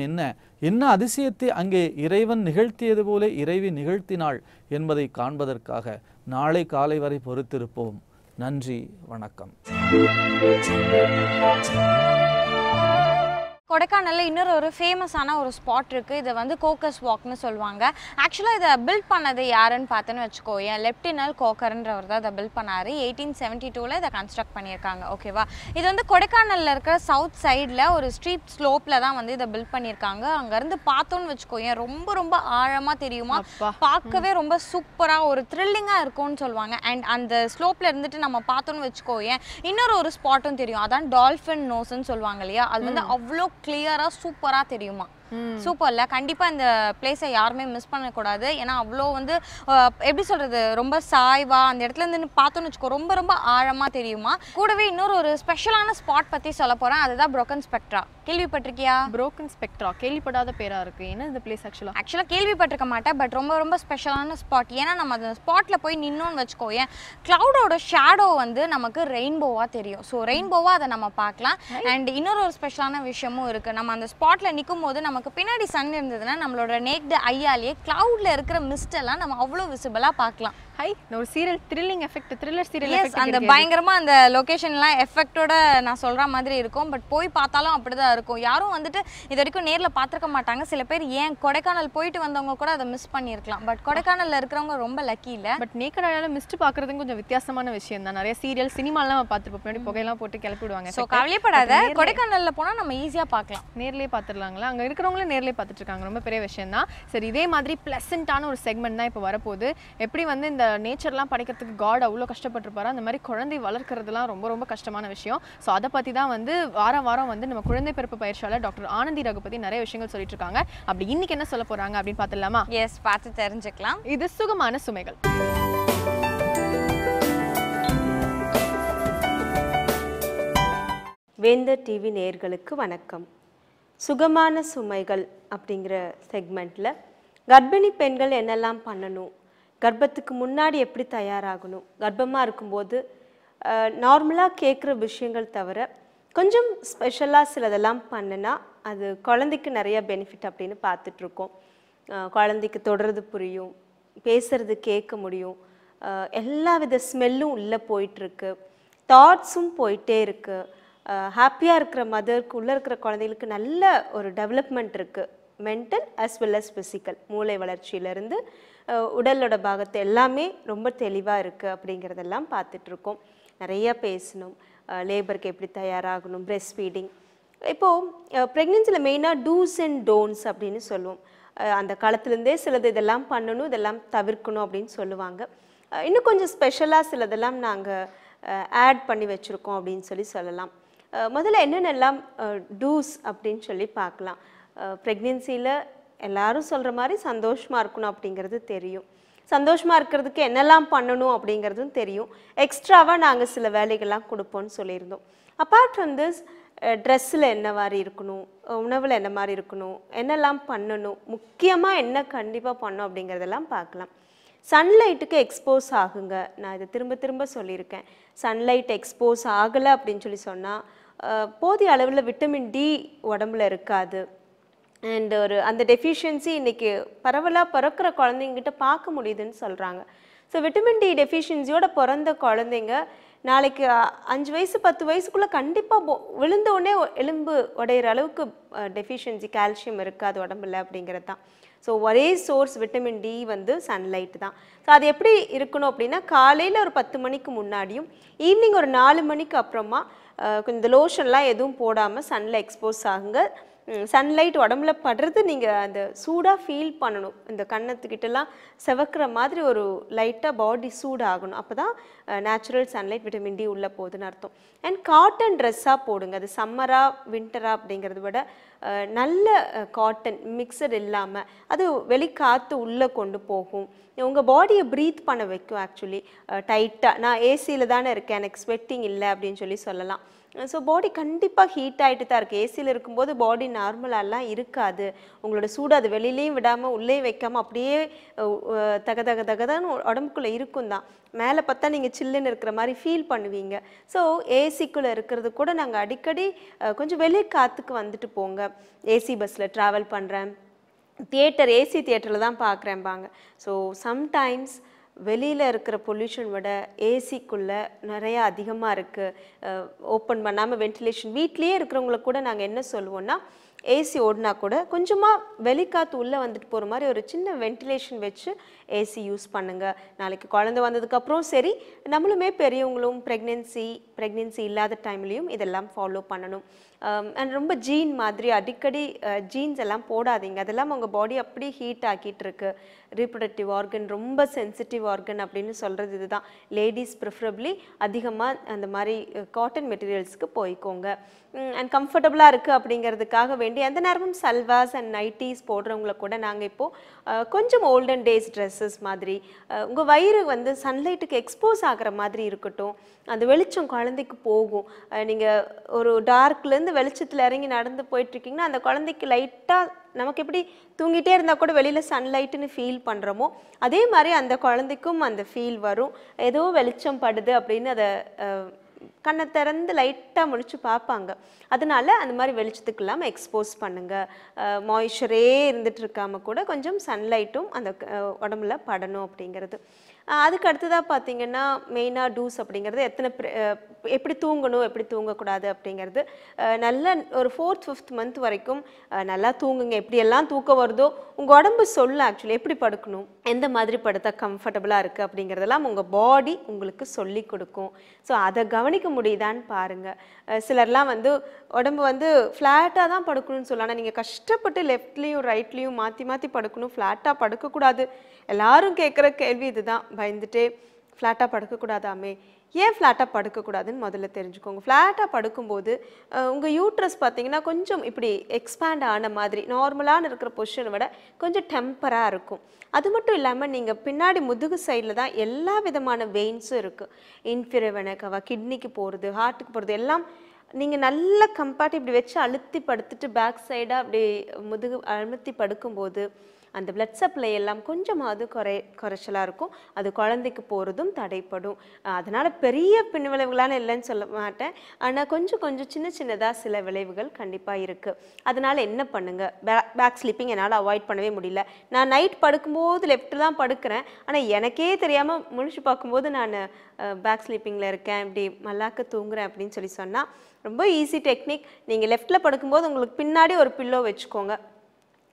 என்ன அதிசயத்தை அங்கே இறைவன் நிகழ்த்தியது போல இறைவி நிகழ்த்தினாள் என்பதை காண்பதற்காக நாளை காலை வரை பொறுத்திருப்போம். நன்றி, வணக்கம். கொடைக்கானலில் இன்னொரு ஒரு ஃபேமஸான ஒரு ஸ்பாட் இருக்குது. இதை வந்து கோக்கஸ் வாக்னு சொல்லுவாங்க. ஆக்சுவலாக இதை பில்ட் பண்ணது யாருன்னு பார்த்தேன்னு வச்சுக்கோ, என் லெப்டினல் கோக்கர்ன்றவர் தான் இதை பில்ட் பண்ணார். 1872 இதை கன்ஸ்ட்ரக்ட் பண்ணியிருக்காங்க. ஓகேவா, இது வந்து கொடைக்கானலில் இருக்கிற சவுத் சைடில் ஒரு ஸ்ட்ரீட் ஸ்லோப்பில் தான் வந்து இதை பில்ட் பண்ணியிருக்காங்க. அங்கேருந்து பார்த்தோன்னு வச்சுக்கோ, ரொம்ப ரொம்ப ஆழமாக தெரியுமா, பார்க்கவே ரொம்ப சூப்பராக ஒரு த்ரில்லிங்காக இருக்கும்னு சொல்லுவாங்க. அண்ட் அந்த ஸ்லோப்பில் இருந்துட்டு நம்ம பார்த்தோன்னு வச்சுக்கோ, இன்னொரு ஒரு ஸ்பாட்டும் தெரியும். அதான் டால்ஃபின் நோஸ்ன்னு சொல்லுவாங்க இல்லையா, அது வந்து அவ்வளோ கிளியரா சூப்பரா தெரியுமா. சூப்பர்ல, கண்டிப்பா இந்த பிளேஸை யாருமே மிஸ் பண்ணக்கூடாது. ஏன்னா அவ்வளோ வந்து எப்படி சொல்றது, ரொம்ப சாய்வா அந்த இடத்துல இருந்து பார்த்தோன்னு வச்சுக்கோ, ரொம்ப ரொம்ப ஆழமா தெரியுமா. கூடவே இன்னொரு ஒரு ஸ்பெஷலான ஸ்பாட் பத்தி சொல்ல போறேன். அதுதான் புரோக்கன் ஸ்பெக்ட்ரா. கேள்விப்பட்டிருக்கியா? புரோக்கன் ஸ்பெக்ட்ரா கேள்விப்படாத பேரா இருக்கு. என்ன இந்த பிளேஸ்? ஆக்சுவலா கேள்விப்பட்டிருக்க மாட்டேன், பட் ரொம்ப ரொம்ப ஸ்பெஷலான ஸ்பாட். ஏன்னா நம்ம அந்த ஸ்பாட்ல போய் நின்னோன்னு வச்சுக்கோ, கிளவுடோட ஷேடோ வந்து நமக்கு ரெயின்போவா தெரியும். ஸோ ரெயின்போவா அதை நம்ம பார்க்கலாம். அண்ட் இன்னொரு ஒரு ஸ்பெஷலான விஷயமும் இருக்கு. நம்ம அந்த ஸ்பாட்ல நிற்கும் போது நமக்கு பின்னாடி சன் இருந்ததுன்னா நம்மளோட நேக்டு ஐயாலேயே கிளவுட்ல இருக்கிற மிஸ்ட் எல்லாம் நம்ம அவ்வளோ விசிபிளா பார்க்கலாம். ஹை, ஒரு serial thrilling effect, thriller serial effect, அந்த பயங்கரமா அந்த லொகேஷன்லாம் எஃபெக்ட்டோட நான் சொல்ற மாதிரி இருக்கும். பட் போய் பார்த்தாலும் அப்படிதான் இருக்கும். யாரும் வந்துட்டு இது வரைக்கும் நேர்ல பார்த்துருக்க மாட்டாங்க. சில பேர் ஏன் கொடைக்கானல் போயிட்டு வந்தவங்க கூட அதை மிஸ் பண்ணியிருக்கலாம். பட் கொடைக்கானல்ல இருக்கிறவங்க ரொம்ப லக்கி இல்ல. பட் நேக்கட் ஐயால மிஸ்ட் பார்க்கறது கொஞ்சம் வித்தியாசமான விஷயம் தான். நிறைய சீரியல் சினிமாலாம் பார்த்துருப்போம், பின்னாடி புகையெல்லாம் போட்டு கிளப்பி விடுவாங்க. ஸோ கவலைப்படாத, கொடைக்கானல்ல போனா நம்ம ஈஸியா பார்க்கலாம். நேர்லயே பார்த்துடலாங்களா? அங்க இருக்கிறவங்களே நேர்லயே பார்த்துட்டு இருக்காங்க. ரொம்ப பெரிய விஷயம் தான். சரி, இதே மாதிரி பிளசண்டான ஒரு செக்மெண்ட் தான் இப்போ வரப்போகுது. எப்படி வந்து இந்த நேச்சர்லாம் படைக்கிறதுக்கு காட் அவ்வளோ கஷ்டப்பட்டிருப்பாரு, அந்த மாதிரி குழந்தை வளர்க்கறதுலாம் ரொம்ப ரொம்ப கஷ்டமான விஷயம். ஸோ அதை பற்றி தான் வந்து வாரம் வந்து நம்ம குழந்தை பிறப்பு பயிற்சியாளர் டாக்டர் ஆனந்தி ரகுபதி நிறைய விஷயங்கள் சொல்லிட்டு இருக்காங்க. அப்படி இன்னைக்கு என்ன சொல்ல போறாங்க அப்படின்னு பார்த்துடலாமா? எஸ், பார்த்து தெரிஞ்சுக்கலாம். இது சுகமான சுமைகள். வேந்தர் டிவி நேயர்களுக்கு வணக்கம். சுகமான சுமைகள் அப்படிங்கிற செக்மெண்ட்டில் கர்ப்பிணி பெண்கள் என்னெல்லாம் பண்ணணும், கர்ப்பத்துக்கு முன்னாடி எப்படி தயாராகணும், கர்ப்பமாக இருக்கும்போது நார்மலாக கேட்குற விஷயங்கள் தவிர கொஞ்சம் ஸ்பெஷலாக சிலதெல்லாம் பண்ணுனா அது குழந்தைக்கு நிறைய பெனிஃபிட் அப்படின்னு பார்த்துட்ருக்கோம். குழந்தைக்கு தொடுறது புரியும், பேசுறது கேட்க முடியும், எல்லா வித ஸ்மெல்லும் உள்ளே போயிட்டுருக்கு, தாட்ஸும் போயிட்டே இருக்குது. ஹாப்பியாக இருக்கிற மதருக்கு உள்ளே இருக்கிற குழந்தைகளுக்கு நல்ல ஒரு டெவலப்மெண்ட் இருக்குது, mental as well as physical. மூளை வளர்ச்சியிலேருந்து உடலோட பாகத்தை எல்லாமே ரொம்ப தெளிவாக இருக்குது அப்படிங்கிறதெல்லாம் பார்த்துட்ருக்கோம். நிறையா பேசணும், லேபருக்கு எப்படி தயாராகணும், பிரெஸ்ட் ஃபீடிங். இப்போது ப்ரெக்னென்சியில் மெயினாக டூஸ் அண்ட் டோன்ட்ஸ் அப்படின்னு சொல்லுவோம். அந்த காலத்துலேருந்தே சிலது இதெல்லாம் பண்ணணும், இதெல்லாம் தவிர்க்கணும் அப்படின்னு சொல்லுவாங்க. இன்னும் கொஞ்சம் ஸ்பெஷலாக சிலதெல்லாம் நாங்கள் ஆட் பண்ணி வச்சுருக்கோம் அப்படின்னு சொல்லலாம். முதல்ல என்னென்னலாம் டூஸ் அப்படின்னு சொல்லி பார்க்கலாம். ப்ரெக்னென்சியில் எல்லாரும் சொல்கிற மாதிரி சந்தோஷமாக இருக்கணும் அப்படிங்கிறது தெரியும். சந்தோஷமாக இருக்கிறதுக்கு என்னெல்லாம் பண்ணணும் அப்படிங்கிறதும் தெரியும். எக்ஸ்ட்ராவாக நாங்கள் சில வேலைகள்லாம் கொடுப்போம்னு சொல்லியிருந்தோம். அப்பார்ட் ஃப்ரம் திஸ் ட்ரெஸ்ஸில் என்ன மாதிரி இருக்கணும், உணவில் என்ன மாதிரி இருக்கணும், என்னெல்லாம் பண்ணணும், முக்கியமாக என்ன கண்டிப்பாக பண்ணணும் அப்படிங்கிறதெல்லாம் பார்க்கலாம். சன்லைட்டுக்கு எக்ஸ்போஸ் ஆகுங்க. நான் இதை திரும்ப திரும்ப சொல்லியிருக்கேன். சன்லைட் எக்ஸ்போஸ் ஆகலை அப்படின்னு சொன்னால் போதிய அளவில் விட்டமின் டி உடம்புல இருக்காது. அண்ட் அந்த டெஃபிஷியன்சி இன்றைக்கி பரவலாக பிறக்கிற குழந்தைங்கிட்ட பார்க்க முடியுதுன்னு சொல்கிறாங்க. ஸோ விட்டமின் டி டெஃபிஷியன்சியோட பிறந்த குழந்தைங்க நாளைக்கு 5 வயசு 10 வயசுக்குள்ளே கண்டிப்பாக விழுந்த உடனே எலும்பு உடையிற அளவுக்கு டெஃபிஷியன்சி கால்சியம் இருக்காது உடம்புல அப்படிங்கிறது தான். ஸோ ஒரே சோர்ஸ் விட்டமின் டி சன்லைட் தான். ஸோ அது எப்படி இருக்கணும் அப்படின்னா காலையில் ஒரு 10 மணிக்கு முன்னாடியும் ஈவினிங் ஒரு 4 மணிக்கு அப்புறமா கொஞ்சம் இந்த லோஷன்லாம் எதுவும் போடாமல் சன்னில் எக்ஸ்போஸ் ஆகுங்க. சன்லைட் உடம்புல படுறது நீங்கள் அந்த சூடாக ஃபீல் பண்ணணும். இந்த கண்ணத்துக்கிட்டலாம் செவக்கிற மாதிரி ஒரு லைட்டாக பாடி சூடாகணும். அப்போ தான் நேச்சுரல் சன்லைட் விட்டமின் டி உள்ளே போகுதுன்னு அர்த்தம். அண்ட் காட்டன் ட்ரெஸ்ஸாக போடுங்க. அது சம்மரா வின்டரா அப்படிங்கிறத விட நல்ல காட்டன் மிக்சர் இல்லாமல் அது வெளிக்காற்று உள்ளே கொண்டு போகும். உங்கள் பாடியை ப்ரீத் பண்ண வைக்கும். ஆக்சுவலி டைட்டாக நான் ஏசியில் தானே இருக்கேன், எனக்கு ஸ்வெட்டிங் இல்லை அப்படின்னு சொல்லலாம். ஸோ பாடி கண்டிப்பாக ஹீட் ஆகிட்டு தான் இருக்குது. ஏசியில் இருக்கும்போது பாடி நார்மலாலாம் இருக்காது. உங்களோட சூடு அது வெளியிலையும் விடாமல் உள்ளே வைக்காமல் அப்படியே தகதகன்னு உடம்புக்குள்ளே இருக்கும் தான். மேலே பார்த்தா நீங்கள் சில்லுன்னு இருக்கிற மாதிரி ஃபீல் பண்ணுவீங்க. ஸோ ஏசிக்குள்ளே இருக்கிறது கூட நாங்கள் அடிக்கடி கொஞ்சம் வெளியே காற்றுக்கு வந்துட்டு போங்க. ஏசி பஸ்ஸில் ட்ராவல் பண்ணுறேன், தியேட்டர் ஏசி தியேட்டரில் தான் பார்க்குறேன்பாங்க. ஸோ சம்டைம்ஸ் வெளியில் இருக்கிற பொல்யூஷன் விட ஏசிக்குள்ளே நிறையா அதிகமாக இருக்குது. ஓப்பன் பண்ணாமல் வென்டிலேஷன் வீட்லேயே இருக்கிறவங்கள கூட நாங்கள் என்ன சொல்லுவோன்னா ஏசி ஓடினா கூட கொஞ்சமாக வெளிக்காற்று உள்ளே வந்துட்டு போகிற மாதிரி ஒரு சின்ன வென்டிலேஷன் வச்சு ஏசி யூஸ் பண்ணுங்கள். நாளைக்கு குழந்தை வந்ததுக்கப்புறம் சரி, நம்மளுமே பெரியவங்களும் ப்ரெக்னென்சி இல்லாத டைம்லேயும் இதெல்லாம் ஃபாலோ பண்ணணும். அண்ட் ரொம்ப ஜீன் மாதிரி அடிக்கடி ஜீன்ஸ் எல்லாம் போடாதீங்க. அதெல்லாம் உங்கள் பாடி அப்படி ஹீட் ஆக்கிட்டு இருக்கு. ரீப்ரொடக்டிவ் ஆர்கன் ரொம்ப சென்சிட்டிவ் ஆர்கன் அப்படின்னு சொல்கிறது இதுதான். லேடிஸ் ப்ரிஃபரபிளி அதிகமாக அந்த மாதிரி காட்டன் மெட்டீரியல்ஸ்க்கு போய்க்கோங்க. அண்ட் கம்ஃபர்டபுளாக இருக்குது அப்படிங்கிறதுக்காக வேண்டி அந்த நேரமும் சல்வாஸ் அண்ட் நைட்டிஸ் போடுறவங்கள கூட நாங்கள் இப்போது கொஞ்சம் ஓல்டன் டேஸ் ட்ரெஸ்ஸஸ் மாதிரி உங்கள் வயிறு சன்லைட்டுக்கு எக்ஸ்போஸ் ஆகிற மாதிரி இருக்கட்டும். அந்த வெளிச்சம் குழந்தைக்கு போகும். நீங்கள் ஒரு டார்க்லேருந்து வெளிச்சத்தில் இறங்கி நடந்து போயிட்டுருக்கீங்கன்னா அந்த குழந்தைக்கு லைட்டாக நமக்கு எப்படி தூங்கிட்டே இருந்தால் கூட வெளியில் சன்லைட்டுன்னு ஃபீல் பண்ணுறோமோ அதே மாதிரி அந்த குழந்தைக்கும் அந்த ஃபீல் வரும். ஏதோ வெளிச்சம் படுது அப்படின்னு அதை கண்ணை திறந்து லைட்டாக முழிச்சு பார்ப்பாங்க. அதனால அந்த மாதிரி வெளிச்சத்துக்கெல்லாம் எக்ஸ்போஸ் பண்ணுங்கள். மாய்ஸ்சரே இருந்துட்டு இருக்காமல் கூட கொஞ்சம் சன்லைட்டும் அந்த உடம்புல படணும் அப்படிங்கிறது. அதுக்கு அடுத்ததாக பார்த்தீங்கன்னா மெயினாக டூஸ் அப்படிங்கிறது எப்படி தூங்கணும் எப்படி தூங்கக்கூடாது அப்படிங்கிறது. நல்ல ஒரு 4th 5th மந்த் வரைக்கும் நல்லா தூங்குங்க. எப்படியெல்லாம் தூக்கம் வருதோ உங்கள் உடம்பு சொல்ல ஆக்சுவலி எப்படி படுக்கணும், எந்த மாதிரி படுத்தா கம்ஃபர்டபுளாக இருக்குது அப்படிங்கிறதெல்லாம் உங்கள் பாடி உங்களுக்கு சொல்லி கொடுக்கும். ஸோ அதை கவனிக்க முடியுதான்னு பாருங்கள். சிலர்லாம் உடம்பு ஃப்ளாட்டாக தான் படுக்கணும்னு சொல்லலாம். ஆனால் நீங்கள் கஷ்டப்பட்டு லெஃப்ட்லேயும் ரைட்லேயும் மாற்றி மாற்றி படுக்கணும். ஃப்ளாட்டாக படுக்கக்கூடாது. எல்லாரும் கேட்குற கேள்வி இதுதான். பயந்துட்டே ஃப்ளாட்டாக படுக்கக்கூடாதாமே. ஏன் ஃப்ளாட்டாக படுக்கக்கூடாதுன்னு முதல்ல தெரிஞ்சுக்கோங்க. ஃப்ளாட்டாக படுக்கும்போது உங்கள் யூட்ரஸ் பார்த்தீங்கன்னா கொஞ்சம் இப்படி எக்ஸ்பேண்ட் ஆன மாதிரி நார்மலான இருக்கிற பொசிஷனை விட கொஞ்சம் டெம்பராக இருக்கும். அது மட்டும் இல்லாமல் நீங்கள் பின்னாடி முதுகு சைடில் தான் எல்லா விதமான வெயின்ஸும் இருக்குது. இன்ஃபீரியர் வெனா கவா, கிட்னிக்கு போகிறது, ஹார்ட்டுக்கு போகிறது எல்லாம் நீங்கள் நல்ல கம்பார்ட் இப்படி வச்சு அழுத்தி படுத்துட்டு பேக் சைடாக அப்படி முதுகு அழுத்தி படுக்கும்போது அந்த பிளட் சப்ளை எல்லாம் கொஞ்சமாவது குறைச்சலாக இருக்கும். அது குழந்தைக்கு போகிறதும் தடைப்படும். அதனால் பெரிய பின்விளைவுகளான இல்லைன்னு சொல்ல மாட்டேன். ஆனால் கொஞ்சம் சின்னதாக சில விளைவுகள் கண்டிப்பாக இருக்குது. அதனால் என்ன பண்ணுங்கள், பேக் ஸ்லீப்பிங் என்னால் அவாய்ட் பண்ணவே முடியல. நான் நைட் படுக்கும்போது லெஃப்ட்டில் தான் படுக்கிறேன். ஆனால் எனக்கே தெரியாமல் முழிச்சு பார்க்கும்போது நான் பேக் ஸ்லீப்பிங்கில் இருக்கேன், இப்படி மல்லாக்க தூங்குறேன் அப்படின்னு சொன்னால் ரொம்ப ஈஸி டெக்னிக். நீங்கள் லெஃப்ட்டில் படுக்கும்போது உங்களுக்கு பின்னாடி ஒரு பில்லோ வச்சுக்கோங்க.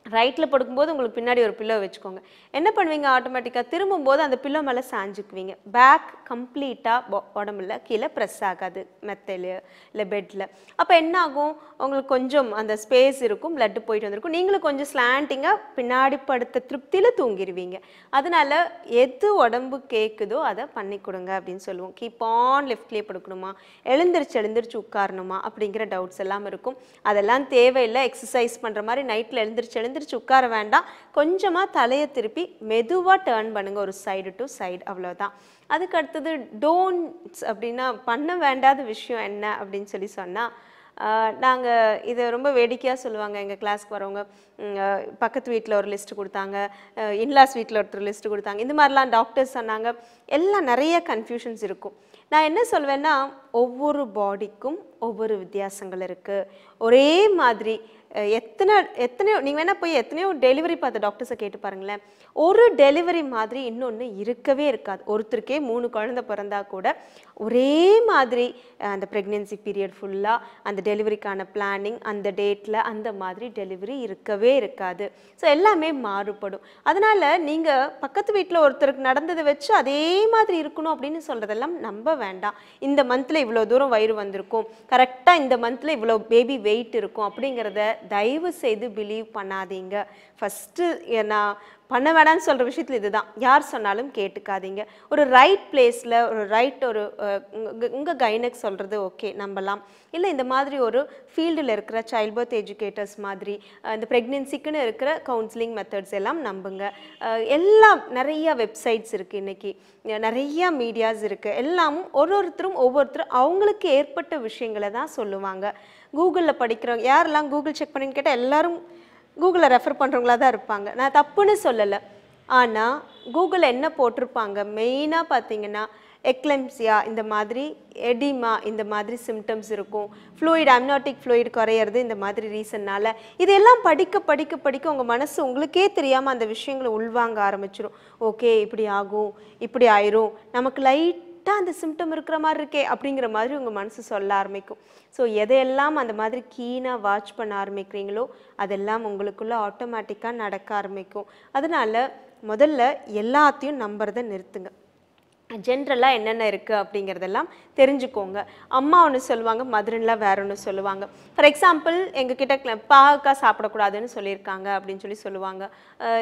ரைட்டில் படுக்கும்போது உங்களுக்கு பின்னாடி ஒரு பில்லோ வச்சுக்கோங்க. என்ன பண்ணுவீங்க, ஆட்டோமேட்டிக்காக திரும்பும்போது அந்த பில்லோ மேலே சாஞ்சுக்குவீங்க. பேக் கம்ப்ளீட்டாக உடம்புல கீழே ப்ரெஸ் ஆகாது, மெத்தையில இல்லை பெட்டில். அப்போ என்ன ஆகும், உங்களுக்கு கொஞ்சம் அந்த ஸ்பேஸ் இருக்கும், பிளட் போயிட்டு வந்திருக்கும், நீங்களும் கொஞ்சம் ஸ்லாண்டிங்காக பின்னாடி படுத்த திருப்தியில் தூங்கிடுவீங்க. அதனால எது உடம்பு கேட்குதோ அதை பண்ணி கொடுங்க அப்படின்னு சொல்லுவோம். கீப் ஆன் லெஃப்ட்லேயே படுக்கணுமா, எழுந்திரிச்சு உட்காரணுமா அப்படிங்கிற டவுட்ஸ் எல்லாம் இருக்கும். அதெல்லாம் தேவையில்லை. எக்ஸசைஸ் பண்ணுற மாதிரி நைட்டில் எழுந்திரிச்சு உட்கார வேண்டாம். கொஞ்சமாக தலையை திருப்பி மெதுவாக டேர்ன் பண்ணுங்க, ஒரு சைடு டு சைடு, அவ்வளோதான். அதுக்கு அடுத்தது டோன்ட்ஸ் அப்படின்னா பண்ண வேண்டாத விஷயம் என்ன அப்படின்னு சொன்னால், நாங்கள் இதை ரொம்ப வேடிக்கையாக சொல்லுவாங்க எங்கள் கிளாஸ்க்கு வரவங்க. பக்கத்து வீட்டில் ஒரு லிஸ்ட்டு கொடுத்தாங்க, இன்லாஸ் வீட்டில் ஒருத்தர் லிஸ்ட்டு கொடுத்தாங்க, இந்த மாதிரிலாம் டாக்டர்ஸ் சொன்னாங்க. எல்லாம் நிறைய கன்ஃபியூஷன்ஸ் இருக்கும். நான் என்ன சொல்வேன்னா, ஒவ்வொரு பாடிக்கும் ஒவ்வொரு வித்தியாசங்கள் இருக்குது. ஒரே மாதிரி எத்தனையோ நீங்கள் வேணால் போய் எத்தனையோ டெலிவரி பார்த்த டாக்டர்ஸை கேட்டு பாருங்களேன். ஒரு டெலிவரி மாதிரி இன்னொன்று இருக்கவே இருக்காது. ஒருத்தருக்கே 3 குழந்தை பிறந்தா கூட ஒரே மாதிரி அந்த ப்ரெக்னென்சி பீரியட் ஃபுல்லாக அந்த டெலிவரிக்கான பிளானிங் அந்த டேட்டில் அந்த மாதிரி டெலிவரி இருக்கவே இருக்காது. ஸோ எல்லாமே மாறுபடும். அதனால் நீங்கள் பக்கத்து வீட்டில் ஒருத்தருக்கு நடந்ததை வச்சு அதே மாதிரி இருக்கணும் அப்படின்னு சொல்கிறதெல்லாம் நம்ப வேண்டாம். இந்த மந்தில் இவ்வளோ தூரம் வயிறு வந்திருக்கும், கரெக்டாக இந்த மந்தில் இவ்வளோ பேபி வெயிட் இருக்கும் அப்படிங்கிறத தயவு செய்து பிலீவ் பண்ணாதீங்க. ஃபஸ்ட்டு நான் பண்ண வேண்டாம்னு சொல்கிற விஷயத்தில் இதுதான். யார் சொன்னாலும் கேட்டுக்காதீங்க. ஒரு ரைட் பிளேஸில் ஒரு ரைட் ஒரு உங்கள் கைனக் சொல்கிறது ஓகே நம்பலாம். இல்லை இந்த மாதிரி ஒரு ஃபீல்டில் இருக்கிற சைல்ட் பர்த் எஜுகேட்டர்ஸ் மாதிரி இந்த ப்ரெக்னென்சிக்குன்னு இருக்கிற கவுன்சிலிங் மெத்தட்ஸ் எல்லாம் நம்புங்க. எல்லாம் நிறையா வெப்சைட்ஸ் இருக்குது, இன்றைக்கி நிறையா மீடியாஸ் இருக்குது. எல்லாமும் ஒவ்வொருத்தரும் அவங்களுக்கு ஏற்பட்ட விஷயங்களை தான் சொல்லுவாங்க. கூகுளில் படிக்கிறவங்க யாரெல்லாம் கூகுள் செக் பண்ணின்னு கேட்டால் எல்லோரும் கூகுளில் ரெஃபர் பண்ணுறவங்களா தான் இருப்பாங்க. நான் தப்புன்னு சொல்லலை. ஆனால் கூகுளில் என்ன போட்டிருப்பாங்க மெயினாக பார்த்தீங்கன்னா, எக்லெம்சியா இந்த மாதிரி, எடிமா இந்த மாதிரி சிம்டம்ஸ் இருக்கும், ஃப்ளூயிட் அம்னியாட்டிக் ஃப்ளூயிட் குறையிறது இந்த மாதிரி ரீசன்னால். இதெல்லாம் படிக்க உங்கள் மனசு உங்களுக்கே தெரியாமல் அந்த விஷயங்களை உள்வாங்க ஆரம்பிச்சிடும். ஓகே இப்படி ஆகும், இப்படி ஆயிரும், நமக்கு லைட்டாக அந்த சிம்டம் இருக்கிற மாதிரி இருக்கே அப்படிங்கிற மாதிரி உங்கள் மனசு சொல்ல ஆரம்பிக்கும். ஸோ எதையெல்லாம் அந்த மாதிரி கீனாக வாட்ச் பண்ண ஆரம்பிக்கிறீங்களோ அதெல்லாம் உங்களுக்குள்ளே ஆட்டோமேட்டிக்காக நடக்க ஆரம்பிக்கும். அதனால் முதல்ல எல்லாத்தையும் நம்புறதை நிறுத்துங்க. ஜென்ரலாக என்னென்ன இருக்குது அப்படிங்கிறதெல்லாம் தெரிஞ்சுக்கோங்க. அம்மா ஒன்று சொல்லுவாங்க, மதுரன்லாம் வேற ஒன்று சொல்லுவாங்க. ஃபார் எக்ஸாம்பிள் எங்ககிட்ட பாகக்காய் சாப்பிடக்கூடாதுன்னு சொல்லியிருக்காங்க அப்படின்னு சொல்லுவாங்க.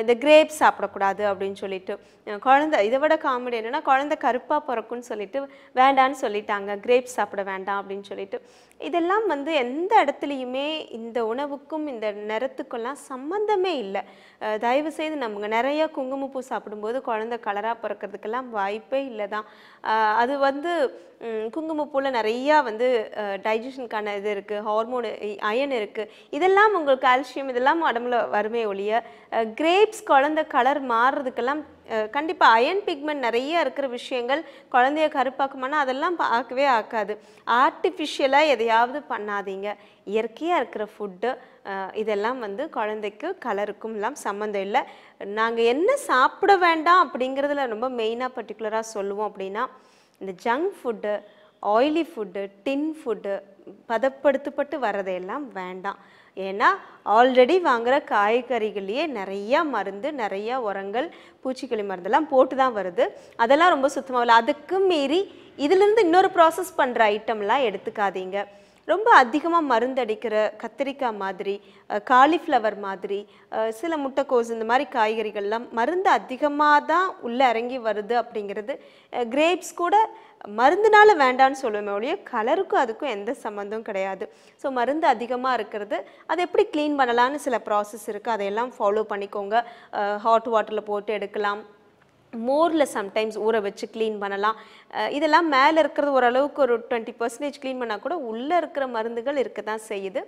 இந்த கிரேப்ஸ் சாப்பிடக்கூடாது அப்படின்னு சொல்லிட்டு, குழந்தை இதை விட காமெடி என்னென்னா, குழந்தை கருப்பாக பிறக்குன்னு சொல்லிட்டு வேண்டான்னு சொல்லிட்டாங்க, கிரேப்ஸ் சாப்பிட வேண்டாம் அப்படின்னு சொல்லிட்டு. இதெல்லாம் எந்த இடத்துலையுமே இந்த உணவுக்கும் இந்த நிறத்துக்கெல்லாம் சம்மந்தமே இல்லை. தயவு செய்து நம்புங்க. நிறைய குங்குமப்பூ சாப்பிடும்போது குழந்தை கலராக பிறக்கிறதுக்கெல்லாம் வாய்ப்பே இல்லை தான். அது குங்குமப்பூவில் நிறையா டைஜஷனுக்கான இது இருக்குது, ஹார்மோன் அயன் இருக்குது, இதெல்லாம் உங்களுக்கு கால்சியம் இதெல்லாம் உடம்புல வருமே ஒழிய, கிரேப்ஸ் குழந்தை கலர் மாறுறதுக்கெல்லாம் கண்டிப்பாக அயன் பிக்மெண்ட் நிறைய இருக்கிற விஷயங்கள் குழந்தைய கருப்பாக்குமானா அதெல்லாம் ஆக்கவே ஆக்காது. ஆர்டிஃபிஷியலாக எதையாவது பண்ணாதீங்க. இயற்கையாக இருக்கிற ஃபுட்டு இதெல்லாம் குழந்தைக்கு கலருக்கும் எல்லாம் சம்மந்தம் இல்லை. நாங்கள் என்ன சாப்பிட வேண்டாம் அப்படிங்கிறதுல ரொம்ப மெயினாக பர்டிகுலராக சொல்லுவோம் அப்படின்னா, இந்த ஜங்க் ஃபுட்டு, ஆயிலி ஃபுட்டு, டின் ஃபுட்டு, பதப்படுத்தப்பட்டு வர்றதையெல்லாம் வேண்டாம். ஏன்னா ஆல்ரெடி வாங்குகிற காய்கறிகளையே நிறையா மருந்து, நிறையா உரங்கள், பூச்சிக்கொல்லி மருந்தெல்லாம் போட்டு தான் வருது. அதெல்லாம் ரொம்ப சுத்தமாக இல்லை. அதுக்கு மீறி இதுலேருந்து இன்னொரு ப்ராசஸ் பண்ணுற ஐட்டம்லாம் எடுத்துக்காதீங்க. ரொம்ப அதிகமாக மருந்தடிக்கிற கத்திரிக்காய் மாதிரி, காலிஃப்ளவர் மாதிரி, சில முட்டைக்கோஸ் இந்த மாதிரி காய்கறிகள்லாம் மருந்து அதிகமாக தான் உள்ளே இறங்கி வருது அப்படிங்கிறது. கிரேப்ஸ் கூட மருந்துனால வேண்டான்னு சொல்லுவேன் ஒழிய கலருக்கும் அதுக்கும் எந்த சம்மந்தம் கிடையாது. ஸோ மருந்து அதிகமாக இருக்கிறது, அதை எப்படி க்ளீன் பண்ணலான்னு சில ப்ராசஸ் இருக்குது, அதையெல்லாம் ஃபாலோ பண்ணிக்கோங்க. ஹாட் வாட்டரில் போட்டு எடுக்கலாம், மோரில் சம்டைம்ஸ் ஊற வச்சு க்ளீன் பண்ணலாம். இதெல்லாம் மேலே இருக்கிறது ஓரளவுக்கு ஒரு 20% க்ளீன் பண்ணால் கூட உள்ளே இருக்கிற மருந்துகள் இருக்க தான் செய்யுது.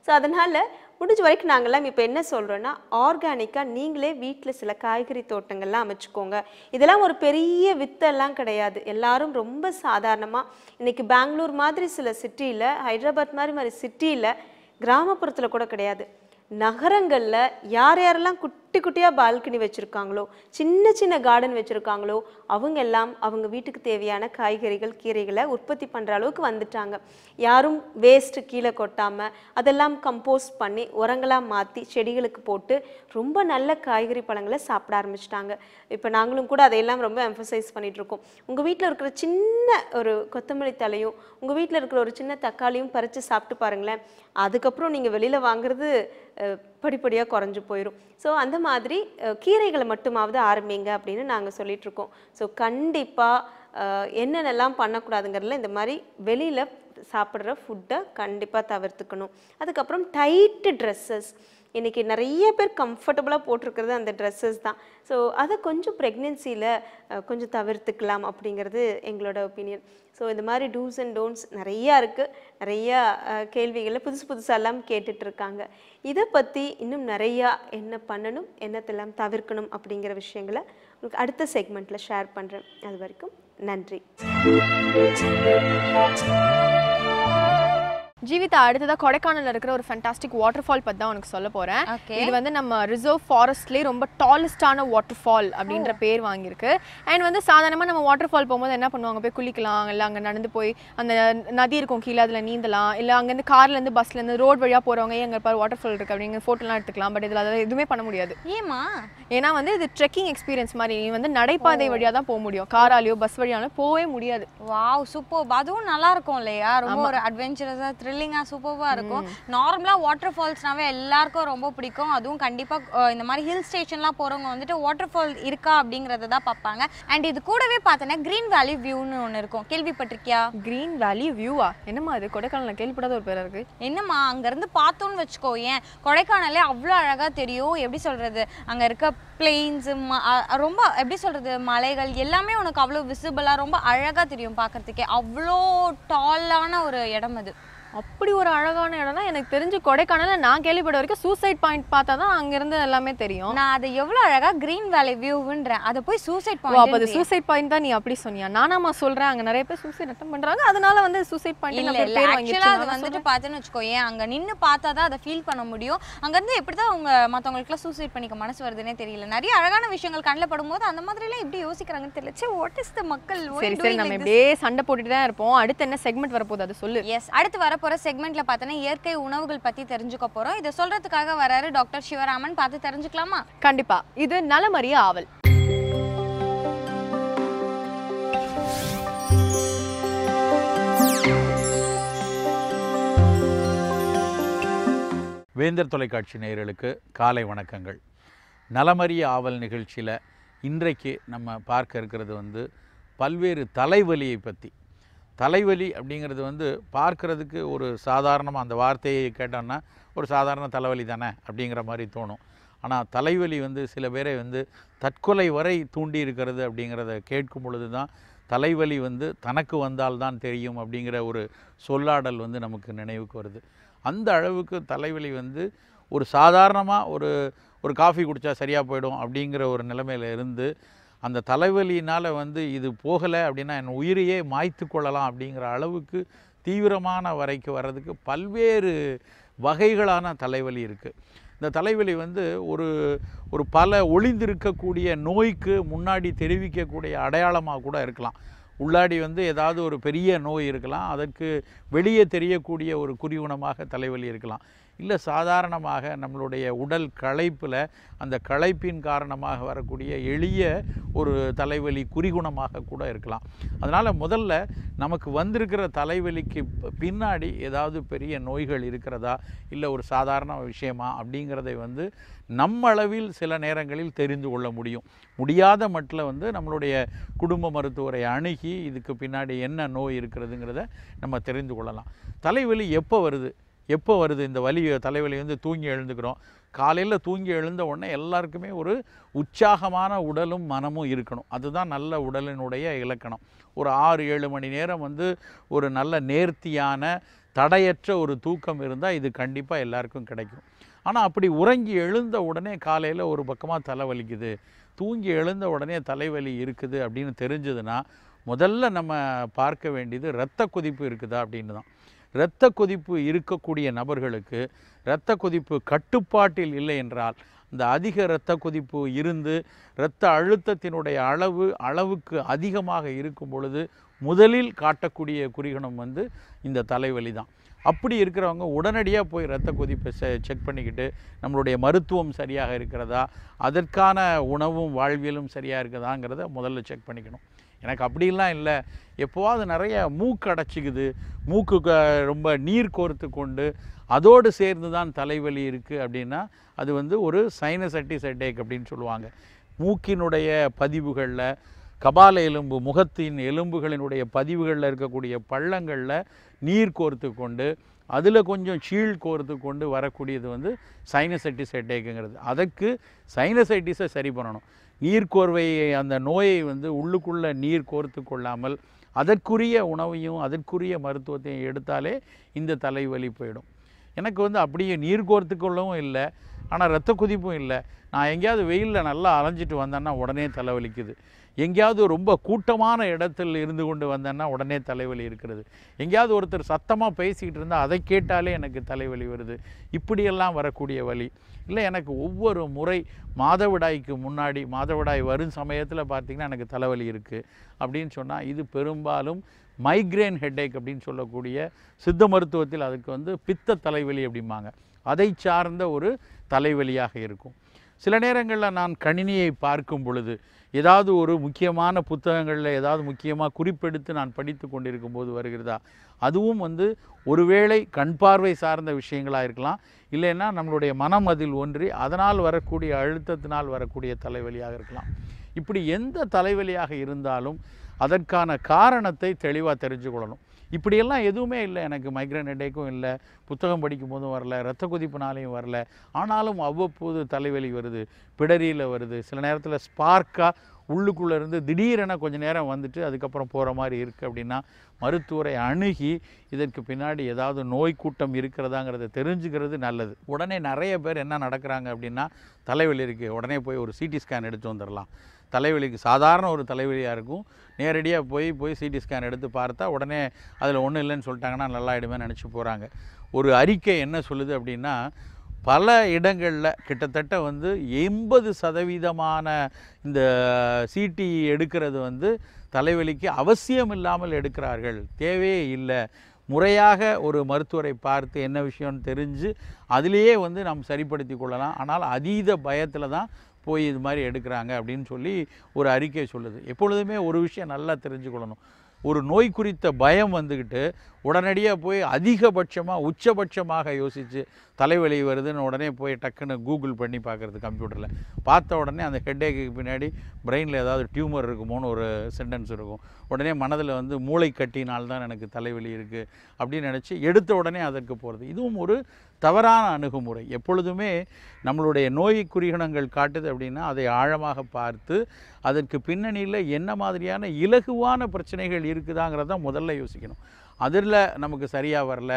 ஸோ அதனால் முடிஞ்ச வரைக்கும் நாங்கள்லாம் இப்போ என்ன சொல்கிறோன்னா, ஆர்கானிக்காக நீங்களே வீட்டில் சில காய்கறி தோட்டங்கள்லாம் அமைச்சுக்கோங்க. இதெல்லாம் ஒரு பெரிய வித்தெல்லாம் கிடையாது. எல்லாரும் ரொம்ப சாதாரணமாக இன்றைக்கி பெங்களூர் மாதிரி சில சிட்டியில், ஹைதராபாத் மாதிரி சிட்டியில், கிராமப்புறத்தில் கூட கிடையாது, நகரங்களில் யாரெல்லாம் குட்டி குட்டியாக பால்கனி வச்சுருக்காங்களோ, சின்ன சின்ன கார்டன் வச்சுருக்காங்களோ, அவங்க எல்லாம் அவங்க வீட்டுக்கு தேவையான காய்கறிகள் கீரைகளை உற்பத்தி பண்ணுற அளவுக்கு வந்துட்டாங்க. யாரும் வேஸ்ட்டு கீழே கொட்டாமல் அதெல்லாம் கம்போஸ்ட் பண்ணி உரங்களாக மாற்றி செடிகளுக்கு போட்டு ரொம்ப நல்ல காய்கறி பழங்களை சாப்பிட ஆரம்பிச்சிட்டாங்க. இப்போ நாங்களும் கூட அதையெல்லாம் ரொம்ப எம்ஃபசைஸ் பண்ணிகிட்ருக்கோம். உங்கள் வீட்டில் இருக்கிற சின்ன ஒரு கொத்தமல்லி தலையும் உங்கள் வீட்டில் இருக்கிற ஒரு சின்ன தக்காளியும் பறித்து சாப்பிட்டு பாருங்களேன். அதுக்கப்புறம் நீங்கள் வெளியில் வாங்குறது படிப்படியாக குறைஞ்சு போயிடும். ஸோ அந்த மாதிரி கீரைகளை மட்டுமாவது ஆரம்பிங்க அப்படின்னு நாங்கள் சொல்லிகிட்ருக்கோம். ஸோ கண்டிப்பாக என்னென்னலாம் பண்ணக்கூடாதுங்கிறதுல இந்த மாதிரி வெளியில் சாப்பிட்ற ஃபுட்டை கண்டிப்பாக தவிர்த்துக்கணும். அதுக்கப்புறம் டைட்டு ட்ரெஸ்ஸஸ், இன்றைக்கி நிறைய பேர் கம்ஃபர்டபுளாக போட்டிருக்கிறது அந்த ட்ரெஸ்ஸஸ் தான். ஸோ அதை கொஞ்சம் ப்ரெக்னென்சியில் கொஞ்சம் தவிர்த்துக்கலாம் அப்படிங்கிறது எங்களோட ஒப்பீனியன். ஸோ இந்த மாதிரி டூஸ் அண்ட் டோன்ட்ஸ் நிறையா இருக்குது. நிறையா கேள்விகளை புதுசாலாம் கேட்டுட்ருக்காங்க. இதை பற்றி இன்னும் நிறையா என்ன பண்ணணும், என்னத்தெல்லாம் தவிர்க்கணும் அப்படிங்கிற விஷயங்களை உங்களுக்கு அடுத்த செக்மெண்ட்டில் ஷேர் பண்ணுறேன். அது வரைக்கும் நன்றி. ஜீவிதா, அடுத்ததாக கொடைக்கானலில் இருக்கிற ஒரு ஃபேண்டாஸ்டிக் வாட்டர் ஃபால் பற்றி தான் உனக்கு சொல்ல போகிறேன். Okay. இது வந்து நம்ம ரிசர்வ் ஃபாரஸ்ட்லேயே ரொம்ப டாலஸ்டான வாட்டர் ஃபால் அப்படின்ற பேர் வாங்கியிருக்கு. அண்ட் வந்து சாதாரணமாக நம்ம வாட்டர் ஃபால் போகும்போது என்ன பண்ணுவாங்க, போய் குளிக்கலாம், இல்லை அங்கே நடந்து போய் அந்த நதி இருக்கும் கீழே அதில் நீந்தலாம், இல்லை அங்கேருந்து கார்லேருந்து பஸ்லேருந்து ரோட் வழியாக போகிறவங்க எங்கே பாரு வாட்டர் ஃபால் இருக்குது அப்படிங்கிற ஃபோட்டோலாம் எடுத்துக்கலாம். பட் இதில் அதெல்லாம் எதுவுமே பண்ண முடியாது. ஏமா? ஏன்னா வந்து இது ட்ரெக்கிங் எக்ஸ்பீரியன்ஸ் மாதிரி, நீ வந்து நடைபாதை வழியாக தான் போக முடியும், காராலையோ பஸ் வழியாலும் போகவே முடியாது. Wow, super. அதுவும் நல்லா இருக்கும் இல்லையா? ரொம்ப ஒரு அட்வென்ச்சரஸாக த்ரில்லிங்காக சூப்பராக இருக்கும். நார்மலாக வாட்டர் ஃபால்ஸ்னாவே எல்லாருக்கும் ரொம்ப பிடிக்கும். அதுவும் கண்டிப்பாக இந்த மாதிரி ஹில் ஸ்டேஷன்லாம் போகிறவங்க வந்துட்டு வாட்டர் ஃபால் இருக்கா அப்படிங்கிறத தான் பார்ப்பாங்க. அண்ட் இது கூடவே பார்த்தோன்னா க்ரீன் வேலி வியூன்னு ஒன்று இருக்கும், கேள்விப்பட்டிருக்கியா? க்ரீன் வேலி வியூவா? என்னம்மா அது? கொடைக்கானல் கேள்விப்படாத ஒரு பேராக இருக்குது. என்னம்மா, அங்கேருந்து பார்த்தோன்னு வச்சுக்கோ, ஏன் கொடைக்கானலே அவ்வளோ அழகாக தெரியும். எப்படி சொல்கிறது, அங்கே இருக்க பிளெயின்ஸு ரொம்ப எப்படி சொல்கிறது, மலைகள் எல்லாமே உனக்கு அவ்வளோ விசிபிளாக ரொம்ப அழகாக தெரியும் பார்க்குறதுக்கே. அவ்வளோ டாலான ஒரு இடம் அது. அப்படி ஒரு அழகான இடம்னா எனக்கு தெரிஞ்சு கொடைக்கானலில் நான் கேள்விப்பட்ட வரைக்கும் சூசைட் பாயிண்ட் பார்த்தா தான் அங்கேருந்து எல்லாமே தெரியும். நான் அதை எவ்வளோ அழகாக க்ரீன் வேலி வியூன்றேன், அதை போய் சூசைட் அப்போ அது சூசைட் பாயிண்ட் தான் நீ அப்படி சொன்னியா? நானாமா சொல்கிறேன், அங்கே நிறைய பேர் சூசைட் அட்டம் பண்ணுறாங்க, அதனால வந்து சூசைட் பாயிண்ட் இல்லை. ஆக்சுவலாக அது வந்துட்டு பார்த்தேன்னு வச்சுக்கோ, ஏன் அங்கே நின்று பார்த்தா தான் அதை ஃபீல் பண்ண முடியும். அங்கேருந்து எப்படி தான் அவங்க மற்றவங்களுக்குலாம் சூசைட் பண்ணிக்க மனசு வருதுன்னே தெரியல. நிறைய அழகான விஷயங்கள் கண்ணில் படும்போது அந்த மாதிரிலாம் எப்படி யோசிக்கிறாங்கன்னு தெரியல. சே, வாட் இஸ் த மக்கள்? சரி, நம்ம இப்படியே சண்டை போட்டுட்டு தான் இருப்போம். அடுத்து என்ன செக்மெண்ட் வரப்போகுது அது சொல்லு. எஸ், அடுத்து வரப்போகிற செக்மெண்ட்டில் பார்த்தோன்னா இயற்கை உணவுகள் பற்றி தெரிஞ்சுக்க போகிறோம். இதை சொல்கிறதுக்காக வராரு டாக்டர் சிவராமன். பார்த்து தெரிஞ்சுக்கலாமா? கண்டிப்பாக. இது நலமறிய ஆவல். வேந்தர் தொலைக்காட்சி நேயர்களுக்கு காலை வணக்கங்கள். நலமறிய ஆவல் நிகழ்ச்சியில் இன்றைக்கு நம்ம பார்க்க இருக்கிறது வந்து பல்வேறு தலைவலியை பற்றி. தலைவலி அப்படிங்கிறது வந்து பார்க்குறதுக்கு ஒரு சாதாரணமாக அந்த வார்த்தையை கேட்டோன்னா ஒரு சாதாரண தலைவலி தானே அப்படிங்கிற மாதிரி தோணும். ஆனால் தலைவலி வந்து சில பேரை வந்து தற்கொலை வரை தூண்டி இருக்கிறது அப்படிங்கிறத கேட்கும் பொழுது தான் தலைவலி வந்து தனக்கு வந்தால்தான் தெரியும் அப்படிங்கிற ஒரு சொல்லாடல் வந்து நமக்கு நினைவுக்கு வருது. அந்த அளவுக்கு தலைவலி வந்து ஒரு சாதாரணமாக ஒரு காஃபி குடித்தா சரியாக போயிடும் அப்படிங்கிற ஒரு நிலைமையில் இருந்து அந்த தலைவலியினால் வந்து இது போகலை அப்படின்னா என் உயிரையே மாய்த்து கொள்ளலாம் அப்படிங்கிற அளவுக்கு தீவிரமான வரைக்கும் வர்றதுக்கு பல்வேறு வகைகளான தலைவலி இருக்குது. இந்த தலைவலி வந்து ஒரு பல ஒளிந்திருக்கக்கூடிய நோய்க்கு முன்னாடி தெரிவிக்கக்கூடிய அடையாளமாக கூட இருக்கலாம். உள்ளாடி வந்து ஏதாவது ஒரு பெரிய நோய் இருக்கலாம், அதற்கு வெளியே தெரியக்கூடிய ஒரு குறிகுணமாக தலைவலி இருக்கலாம். இல்லை சாதாரணமாக நம்மளுடைய உடல் களைப்பில் அந்த களைப்பின் காரணமாக வரக்கூடிய எளிய ஒரு தலைவலி குறிகுணமாக கூட இருக்கலாம். அதனால் முதல்ல நமக்கு வந்திருக்கிற தலைவலிக்கு பின்னாடி ஏதாவது பெரிய நோய்கள் இருக்கிறதா, இல்லை ஒரு சாதாரண விஷயமா அப்படிங்கிறதை வந்து நம்மளவில் சில நேரங்களில் தெரிந்து கொள்ள முடியாத மட்டில் வந்து நம்மளுடைய குடும்ப மருத்துவரை அணுகி இதுக்கு பின்னாடி என்ன நோய் இருக்கிறதுங்கிறத நம்ம தெரிந்து கொள்ளலாம். தலைவலி எப்போ வருது இந்த தலைவலி வந்து தூங்கி எழுந்துக்கிறோம். காலையில் தூங்கி எழுந்த உடனே எல்லாருக்குமே ஒரு உற்சாகமான உடலும் மனமும் இருக்கணும். அதுதான் நல்ல உடலினுடைய இலக்கணம். ஒரு 6-7 மணி நேரம் வந்து ஒரு நல்ல நேர்த்தியான தடையற்ற ஒரு தூக்கம் இருந்தால் இது கண்டிப்பாக எல்லாருக்கும் கிடைக்கும். ஆனால் அப்படி உறங்கி எழுந்த உடனே காலையில் ஒரு பக்கமாக தலைவலிக்குது, தூங்கி எழுந்த உடனே தலைவலி இருக்குது அப்படின்னு தெரிஞ்சதுன்னா முதல்ல நம்ம பார்க்க வேண்டியது இரத்த கொதிப்பு இருக்குதா அப்படின்னு தான். இரத்த கொதிப்பு இருக்கக்கூடிய நபர்களுக்கு இரத்த கொதிப்பு கட்டுப்பாட்டில் இல்லை என்றால் இந்த அதிக இரத்த கொதிப்பு இருந்து இரத்த அழுத்தத்தினுடைய அளவுக்கு அதிகமாக இருக்கும் பொழுது முதலில் காட்டக்கூடிய குறிகுணம் வந்து இந்த தலைவலி தான். அப்படி இருக்கிறவங்க உடனடியாக போய் இரத்த கொதிப்பை செக் பண்ணிக்கிட்டு நம்மளுடைய மருத்துவம் சரியாக இருக்கிறதா, அதற்கான உணவும் வாழ்வியலும் சரியாக இருக்குதாங்கிறத முதல்ல செக் பண்ணிக்கணும். எனக்கு அப்படிலாம் இல்லை, எப்போவாது நிறைய மூக்கு அடைச்சிக்குது, மூக்கு ரொம்ப நீர் கோர்த்து கொண்டு அதோடு சேர்ந்து தான் தலைவலி இருக்குது அப்படின்னா அது வந்து ஒரு சைனசைட்டிஸ் ஹெட்டேக் அப்படின்னு சொல்லுவாங்க. மூக்கினுடைய பதிவுகளில், கபால எலும்பு, முகத்தின் எலும்புகளினுடைய பதிவுகளில் இருக்கக்கூடிய பள்ளங்களில் நீர் கோர்த்து கொண்டு அதில் கொஞ்சம் சீழ் கோர்த்து கொண்டு வரக்கூடியது வந்து சைனசைட்டிஸ் ஹெட்டேக்குங்கிறது. அதற்கு சைனசைட்டிஸை சரி பண்ணணும். நீர்க்கோர்வையை, அந்த நோயை வந்து உள்ளுக்குள்ளே நீர் கோர்த்து கொள்ளாமல் அதற்குரிய உணவையும் அதற்குரிய மருத்துவத்தையும் எடுத்தாலே இந்த தலைவலி போயிடும். எனக்கு வந்து அப்படியே நீர் கோர்த்து கொள்ளவும் இல்லை, ஆனால் இரத்த கொதிப்பும் இல்லை. நான் எங்கேயாவது வெயிலில் நல்லா அலைஞ்சிட்டு வந்தேன்னா உடனே தலைவலிக்குது. எங்கேயாவது ரொம்ப கூட்டமான இடத்தில் இருந்து கொண்டு வந்தேன்னா உடனே தலைவலி இருக்கிறது. எங்கேயாவது ஒருத்தர் சத்தமாக பேசிக்கிட்டு இருந்தால் அதை கேட்டாலே எனக்கு தலைவலி வருது. இப்படியெல்லாம் வரக்கூடிய வலி இல்லை. எனக்கு ஒவ்வொரு முறை மாதவிடாய்க்கு முன்னாடி, மாதவிடாய் வரும் சமயத்தில் பார்த்திங்கன்னா எனக்கு தலைவலி இருக்குது அப்படின்னு சொன்னால் இது பெரும்பாலும் மைக்ரேன் ஹெட்டேக் அப்படின்னு சொல்லக்கூடிய சித்த மருத்துவத்தில் அதுக்கு வந்து பித்த தலைவலி அப்படிம்பாங்க. அதை சார்ந்த ஒரு தலைவலியாக இருக்கும். சில நேரங்களில் நான் கணினியை பார்க்கும் பொழுது ஏதாவது ஒரு முக்கியமான புத்தகங்களில் ஏதாவது முக்கியமாக குறிப்பெடுத்து நான் படித்து கொண்டிருக்கும் போது வருகிறதா, அதுவும் வந்து ஒருவேளை கண் பார்வை சார்ந்த விஷயங்களாக இருக்கலாம், இல்லைன்னா நம்மளுடைய மனம் அதில் ஒன்றி அதனால் வரக்கூடிய அழுத்தத்தினால் வரக்கூடிய தலைவலியாக இருக்கலாம். இப்படி எந்த தலைவலியாக இருந்தாலும் அதற்கான காரணத்தை தெளிவாக தெரிஞ்சுக்கொள்ளணும். இப்படியெல்லாம் எதுவுமே இல்லை, எனக்கு மைக்ரேன் ஹெட்டேக்கும் இல்லை, புத்தகம் படிக்கும் போதும் வரல, இரத்த கொதிப்புனாலையும் வரல, ஆனாலும் அவ்வப்போது தலைவலி வருது, பிடரியில் வருது, சில நேரத்தில் ஸ்பார்க்காக உள்ளுக்குள்ளே இருந்து திடீரென கொஞ்சம் நேரம் வந்துட்டு அதுக்கப்புறம் போகிற மாதிரி இருக்குது அப்படின்னா மருத்துவரை அணுகி இதற்கு பின்னாடி ஏதாவது நோய் கூட்டம் இருக்கிறதாங்கிறத தெரிஞ்சுக்கிறது நல்லது. உடனே நிறைய பேர் என்ன நடக்கிறாங்க அப்படின்னா, தலைவலி இருக்குது, உடனே போய் ஒரு சிடி ஸ்கேன் எடுத்து வந்துடலாம். தலைவலிக்கு சாதாரண ஒரு தலைவலியாக இருக்கும், நேரடியாக போய் சிடி ஸ்கேன் எடுத்து பார்த்தா உடனே அதில் ஒன்றும் இல்லைன்னு சொல்லிட்டாங்கன்னா நல்லாயிடுமே நினச்சி போகிறாங்க. ஒரு அறிக்கை என்ன சொல்லுது அப்படின்னா, பல இடங்களில் கிட்டத்தட்ட வந்து 80% இந்த சிடி எடுக்கிறது வந்து தலைவலிக்கு அவசியம் இல்லாமல் எடுக்கிறார்கள், தேவையே இல்லை. முறையாக ஒரு மருத்துவரை பார்த்து என்ன விஷயம்னு தெரிஞ்சு அதிலேயே வந்து நாம் சரிப்படுத்தி கொள்ளலாம். ஆனால் அதீத பயத்தில் தான் போய் இது மாதிரி எடுக்கிறாங்க அப்படின்னு சொல்லி ஒரு அறிக்கை சொல்லுது. எப்பொழுதுமே ஒரு விஷயம் நல்லா தெரிஞ்சுக்கொள்ளணும், ஒரு நோய் குறித்த பயம் வந்துக்கிட்டு உடனடியாக போய் அதிகபட்சமாக உச்சபட்சமாக யோசித்து தலைவலி வருதுன்னு உடனே போய் டக்குன்னு கூகுள் பண்ணி பார்க்குறது, கம்ப்யூட்டரில் பார்த்த உடனே அந்த ஹெட்டேக்கு பின்னாடி பிரெயினில் ஏதாவது டியூமர் இருக்குமோன்னு ஒரு சென்டென்ஸ் இருக்கும். உடனே மனதில் வந்து மூளை கட்டினால்தான் எனக்கு தலைவலி இருக்குது அப்படின்னு நினச்சி எடுத்த உடனே அதற்கு போகிறது. இதுவும் ஒரு தவறான அணுகுமுறை. எப்பொழுதுமே நம்மளுடைய நோய் குறிகுணங்கள் காட்டுது அப்படின்னா அதை ஆழமாக பார்த்து அதற்கு பின்னணியில் என்ன மாதிரியான இலகுவான பிரச்சனைகள் இருக்குதாங்கிறத முதல்ல யோசிக்கணும். அதில் நமக்கு சரியாக வரல,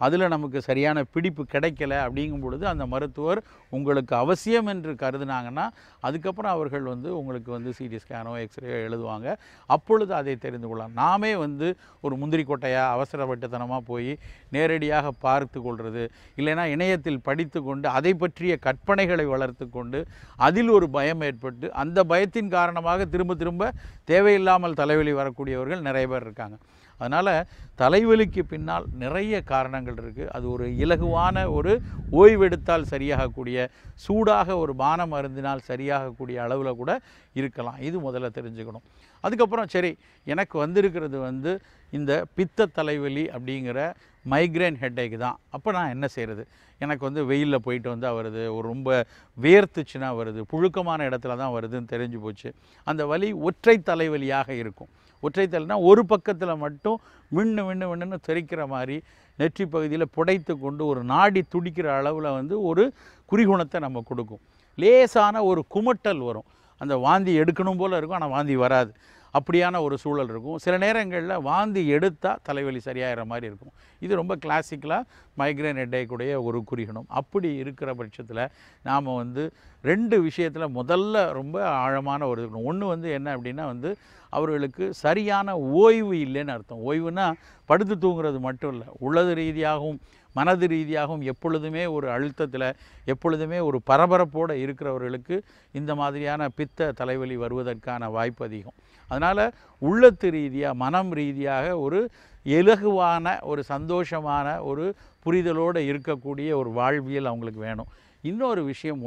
அதில் நமக்கு சரியான பிடிப்பு கிடைக்கல அப்படிங்கும் பொழுது அந்த மருத்துவர் உங்களுக்கு அவசியம் என்று கருதுனாங்கன்னா அதுக்கப்புறம் அவர்கள் வந்து உங்களுக்கு வந்து சிடி ஸ்கேனோ எக்ஸ்ரேயோ எழுதுவாங்க. அப்பொழுது அதை தெரிந்து கொள்ளலாம். நாமே வந்து ஒரு முந்திரி கொட்டையாக அவசரப்பட்டுத்தனமாக போய் நேரடியாக பார்த்து கொள்வது, இல்லைன்னா இணையத்தில் படித்து கொண்டு அதை பற்றிய கற்பனைகளை வளர்த்து கொண்டு அதில் ஒரு பயம் ஏற்பட்டு அந்த பயத்தின் காரணமாக திரும்ப திரும்ப தேவையில்லாமல் தலைவலி வரக்கூடியவர்கள் நிறைய பேர் இருக்காங்க. அதனால் தலைவலிக்கு பின்னால் நிறைய காரணங்கள் இருக்குது. அது ஒரு இலகுவான ஒரு ஓய்வெடுத்தால் சரியாகக்கூடிய, சூடாக ஒரு பானம் அருந்தினால் சரியாகக்கூடிய அளவில் கூட இருக்கலாம். இது முதல்ல தெரிஞ்சுக்கணும். அதுக்கப்புறம் சரி, எனக்கு வந்திருக்கிறது வந்து இந்த பித்த தலைவலி அப்படிங்கிற மைக்ரேன் ஹெட்டேக் தான், அப்போ நான் என்ன செய்கிறது? எனக்கு வந்து வெயிலில் போயிட்டு வந்தால் வருது, ஒரு ரொம்ப வேர்த்துச்சுன்னா வருது, புழுக்கமான இடத்துல தான் வருதுன்னு தெரிஞ்சு போச்சு. அந்த வலி ஒற்றை தலைவலியாக இருக்கும். ஒற்றை தலைனா ஒரு பக்கத்தில் மட்டும் விண்ணு தெரிக்கிற மாதிரி நெற்றி பகுதியில் புடைத்து கொண்டு ஒரு நாடி துடிக்கிற அளவில் வந்து ஒரு குறிகுணத்தை நம்ம கொடுக்கும். லேசான ஒரு குமட்டல் வரும், அந்த வாந்தி எடுக்கணும் போல் இருக்கும், ஆனால் வாந்தி வராது. அப்படியான ஒரு சூழல் இருக்கும். சில நேரங்களில் வாந்தி எடுத்தால் தலைவலி சரியாகிற மாதிரி இருக்கும். இது ரொம்ப கிளாசிக்கலாக மைக்ரேன் ஹெட்டேக்குடைய ஒரு குறிகணம். அப்படி இருக்கிற பட்சத்தில் நாம் வந்து 2 விஷயத்தில் முதல்ல ரொம்ப ஆழமான ஒரு இருக்கணும். ஒன்று வந்து என்ன அப்படின்னா வந்து அவர்களுக்கு சரியான ஓய்வு இல்லைன்னு அர்த்தம். ஓய்வுனா படுத்து தூங்குறது மட்டும் இல்லை, உள்ளது ரீதியாகவும் மனது ரீதியாகவும் எப்பொழுதுமே ஒரு அழுத்தத்தில், எப்பொழுதுமே ஒரு பரபரப்போடு இருக்கிறவர்களுக்கு இந்த மாதிரியான பித்த தலைவலி வருவதற்கான வாய்ப்பு அதிகம். அதனால் உள்ளத்து ரீதியாக, மனம் ரீதியாக ஒரு இலகுவான, ஒரு சந்தோஷமான, ஒரு புரிதலோடு இருக்கக்கூடிய ஒரு வாழ்வியல் அவங்களுக்கு வேணும். இன்னொரு விஷயம்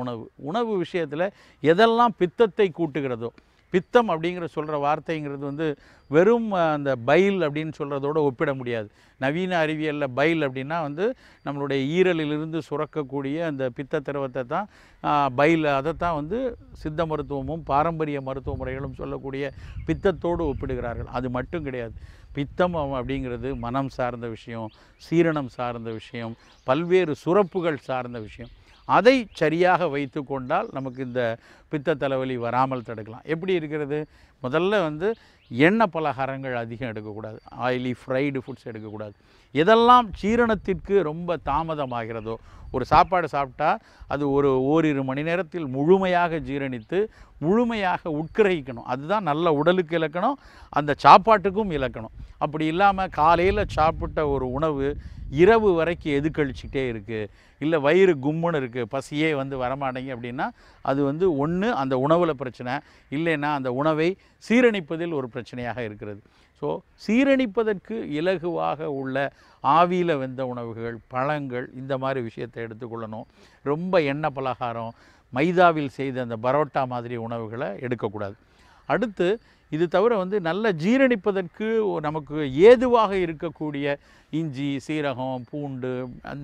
உணவு விஷயத்தில் எதெல்லாம் பித்தத்தை கூட்டுகிறதோ, பித்தம் அப்படிங்கிற சொல்கிற வார்த்தைங்கிறது வந்து வெறும் அந்த பைல் அப்படின்னு சொல்கிறதோடு ஒப்பிட முடியாது. நவீன அறிவியலில் பைல் அப்படின்னா வந்து நம்மளுடைய ஈரலிலிருந்து சுரக்கக்கூடிய அந்த பித்த திரவத்தை தான் பைல், அதைத்தான் வந்து சித்த மருத்துவமும் பாரம்பரிய மருத்துவ முறைகளும் சொல்லக்கூடிய பித்தத்தோடு ஒப்பிடுகிறார்கள். அது மட்டும் கிடையாது. பித்தம் அப்படிங்கிறது மனம் சார்ந்த விஷயம், சீரணம் சார்ந்த விஷயம், பல்வேறு சுரப்புகள் சார்ந்த விஷயம். அதை சரியாக வைத்து கொண்டால் நமக்கு இந்த பித்த தலைவலி வராமல் தடுக்கலாம். எப்படி இருக்கிறது? முதல்ல வந்து எண்ணெய் பலகாரங்கள் அதிகம் எடுக்கக்கூடாது, ஆயிலி ஃப்ரைடு ஃபுட்ஸ் எடுக்கக்கூடாது. எதெல்லாம் ஜீரணத்திற்கு ரொம்ப தாமதமாகிறதோ, ஒரு சாப்பாடு சாப்பிட்டா அது ஓரிரு மணி நேரத்தில் முழுமையாக ஜீரணித்து முழுமையாக உட்கிரகிக்கணும். அதுதான் நல்ல உடலுக்கு இலக்கணம், அந்த சாப்பாட்டுக்கும் இலக்கணம். அப்படி இல்லாமல் காலையில் சாப்பிட்ட ஒரு உணவு இரவு வரைக்கும் எதுக்கழிச்சிக்கிட்டே இருக்குது, இல்லை வயிறு கும்முன்னு இருக்குது, பசியே வந்து வரமாட்டேங்க அப்படின்னா அது வந்து ஒன்று அந்த உணவில் பிரச்சனை, இல்லைன்னா அந்த உணவை சீரணிப்பதில் ஒரு பிரச்சனையாக இருக்கிறது. ஸோ சீரணிப்பதற்கு இலகுவாக உள்ள ஆவியில் வெந்த உணவுகள், பழங்கள், இந்த மாதிரி விஷயத்தை எடுத்துக்கொள்ளணும். ரொம்ப எண்ணெய் பலகாரம், மைதாவில் செய்த அந்த பரோட்டா மாதிரி உணவுகளை எடுக்கக்கூடாது. அடுத்து இது தவிர வந்து நல்ல ஜீரணிப்பதற்கு நமக்கு ஏதுவாக இருக்கக்கூடிய இஞ்சி, சீரகம், பூண்டு,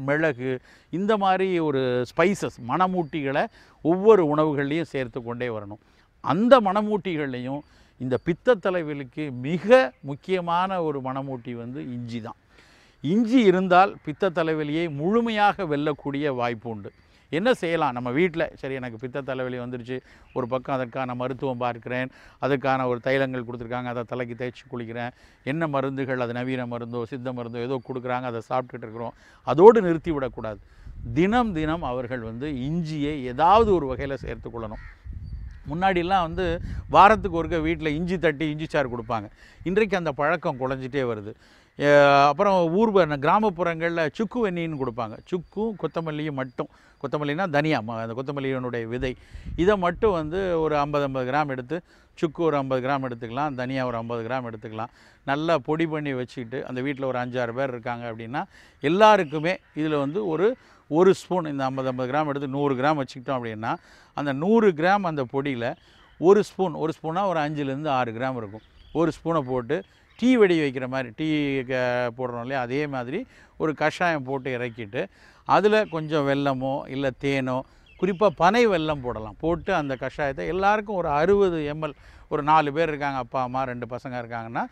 மிளகு, இந்த மாதிரி ஒரு ஸ்பைசஸ், மணமூட்டிகளை ஒவ்வொரு உணவுகள்லையும் சேர்த்து கொண்டே வரணும். அந்த மணமூட்டிகள்லையும் இந்த பித்த தலைவலிக்கு மிக முக்கியமான ஒரு மணமூட்டி வந்து இஞ்சி தான். இஞ்சி இருந்தால் பித்த தலைவலியை முழுமையாக வெல்லக்கூடிய வாய்ப்பு உண்டு. என்ன செய்யலாம்? நம்ம வீட்டில் சரி எனக்கு பித்த தலைவலி வந்துருச்சு, ஒரு பக்கம் அதற்கான மருத்துவம் பார்க்கிறேன், அதுக்கான ஒரு தைலங்கள் கொடுத்துருக்காங்க, அதை தலைக்கு தேய்ச்சி குளிக்கிறேன், என்ன மருந்துகள், அது நவீன மருந்தோ சித்த மருந்தோ ஏதோ கொடுக்குறாங்க, அதை சாப்பிட்டுட்டு இருக்கிறோம். அதோடு நிறுத்தி விடக்கூடாது. தினம் தினம் அவர்கள் வந்து இஞ்சியை ஏதாவது ஒரு வகையில் சேர்த்துக்கொள்ளணும். முன்னாடிலாம் வந்து வாரத்துக்கு ஒருக்க வீட்டில் இஞ்சி தட்டி இஞ்சி சாறு கொடுப்பாங்க. இன்றைக்கு அந்த பழக்கம் குறைஞ்சிட்டே வருது. அப்புறம் கிராமப்புறங்களில் சுக்கு வெந்நீன்னு கொடுப்பாங்க. சுக்கும் கொத்தமல்லியும் மட்டும், கொத்தமல்லினா தனியா, அந்த கொத்தமல்லியினுடைய விதை, இதை மட்டும் வந்து ஒரு 50 கிராம் எடுத்து, சுக்கு ஒரு 50 கிராம் எடுத்துக்கலாம், தனியா ஒரு 50 கிராம் எடுத்துக்கலாம். நல்லா பொடி பண்ணி வச்சுக்கிட்டு, அந்த வீட்டில் ஒரு 5-6 பேர் இருக்காங்க அப்படின்னா எல்லாருக்குமே இதில் வந்து ஒரு ஸ்பூன், இந்த 50 கிராம் எடுத்து 100 கிராம் வச்சுக்கிட்டோம் அப்படின்னா அந்த 100 கிராம் அந்த பொடியில் ஒரு ஸ்பூனாக ஒரு 5லேருந்து 6 கிராம் இருக்கும். ஒரு ஸ்பூனை போட்டு டீ வெடி வைக்கிற மாதிரி, டீ போடுறோம் இல்லையா, அதே மாதிரி ஒரு கஷாயம் போட்டு இறக்கிட்டு அதில் கொஞ்சம் வெல்லமோ இல்லை தேனோ, குறிப்பாக பனை வெல்லம் போடலாம். போட்டு அந்த கஷாயத்தை எல்லாருக்கும் ஒரு 60 ml, ஒரு 4 பேர் இருக்காங்க, அப்பா அம்மா 2 பசங்க இருக்காங்கன்னா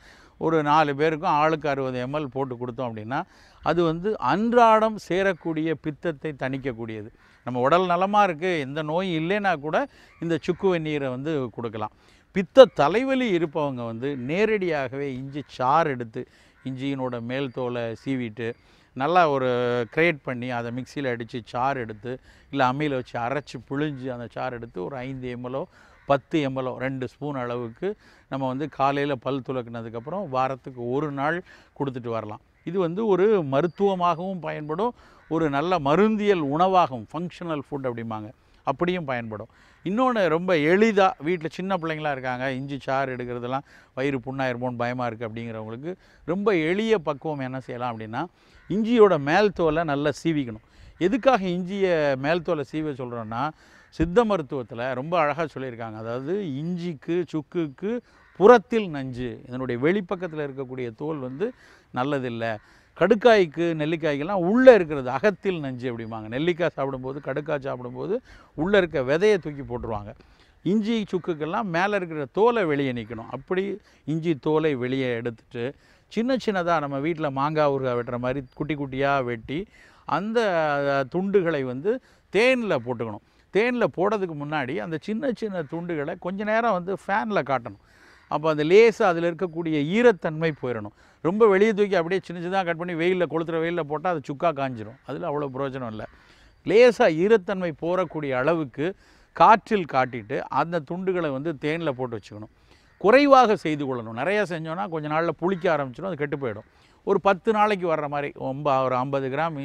ஒரு 4 பேருக்கும் ஆளுக்கு 60 ml போட்டு கொடுத்தோம் அப்படின்னா அது வந்து அன்றாடம் சேரக்கூடிய பித்தத்தை தணிக்கக்கூடியது. நம்ம உடல் நலமாக இருக்குது, எந்த நோயும் இல்லைன்னா கூட இந்த சுக்கு வெந்நீரை வந்து கொடுக்கலாம். பித்த தலைவலி இருப்பவங்க வந்து நேரடியாகவே இஞ்சி சாறு எடுத்து, இஞ்சியினோட மேல் தோலை சீவிட்டு நல்லா ஒரு கிரேட் பண்ணி அதை மிக்சியில் அடித்து சாறு எடுத்து, இல்லை அம்மியில் வச்சு அரைச்சி புழிஞ்சு அந்த சாறு எடுத்து ஒரு 5 ml 10 ml 2 ஸ்பூன் அளவுக்கு நம்ம வந்து காலையில் பல் துலக்கினதுக்கப்புறம் வாரத்துக்கு ஒரு நாள் கொடுத்துட்டு வரலாம். இது வந்து ஒரு மருத்துவமாகவும் பயன்படும், ஒரு நல்ல மருந்தியல் உணவாகவும், ஃபங்க்ஷனல் ஃபுட் அப்படிம்பாங்க, அப்படியும் பயன்படும். இன்னொன்று ரொம்ப எளிதாக வீட்டில் சின்ன பிள்ளைங்களாக இருக்காங்க, இஞ்சி சாறு எடுக்கிறதெல்லாம் வயிறு புண்ணாயிருமோன்னு பயமாக இருக்குது அப்படிங்கிறவங்களுக்கு ரொம்ப எளிய பக்குவம் என்ன செய்யலாம் அப்படின்னா, இஞ்சியோட மேல் தோலை நல்லா சீவிக்கணும். எதுக்காக இஞ்சியை மேல் தோலை சீவ சொல்கிறோன்னா, சித்த மருத்துவத்தில் ரொம்ப அழகாக சொல்லியிருக்காங்க. அதாவது இஞ்சிக்கு சுக்குக்கு புறத்தில் நஞ்சு, இதனுடைய வெளிப்பக்கத்தில் இருக்கக்கூடிய தோல் வந்து நல்லதில்லை. கடுக்காய்க்கு நெல்லிக்காய்க்கெல்லாம் உள்ளே இருக்கிறது அகத்தில் நஞ்சு அப்படிம்பாங்க. நெல்லிக்காய் சாப்பிடும்போது, கடுக்காய் சாப்பிடும்போது உள்ளே இருக்க விதையை தூக்கி போட்டுருவாங்க. இஞ்சி சுக்குக்கெல்லாம் மேலே இருக்கிற தோலை வெளியே நிற்கணும். அப்படி இஞ்சி தோலை வெளியே எடுத்துட்டு சின்னதாக நம்ம வீட்டில் மாங்காய் ஊறுகாய் வெட்டுற மாதிரி குட்டி குட்டியாக வெட்டி அந்த துண்டுகளை வந்து தேனில் போட்டுக்கணும். தேனில் போடுறதுக்கு முன்னாடி அந்த சின்ன துண்டுகளை கொஞ்ச நேரம் வந்து ஃபேனில் காட்டணும். அப்போ அந்த லேசாக அதில் இருக்கக்கூடிய ஈரத்தன்மை போயிடணும். ரொம்ப வெளியே தூக்கி அப்படியே சின்ன சின்னதாக கட் பண்ணி வெயிலில் கொளுத்துற வெயிலில் போட்டால் அது சுக்கா காஞ்சிரும். அதில் அவ்வளோ பிரயோஜனம் இல்லை. லேசாக ஈரத்தன்மை போகக்கூடிய அளவுக்கு காற்றில் காட்டிட்டு அந்த துண்டுகளை வந்து தேனில் போட்டு வச்சுக்கணும். குறைவாக செய்து கொள்ளணும். நிறையா செஞ்சோன்னா கொஞ்சம் நாளில் புளிக்க ஆரம்பிச்சிடும், அது கெட்டு போயிடும். ஒரு 10 நாளைக்கு வர்ற மாதிரி ஒரு 50 கிராம்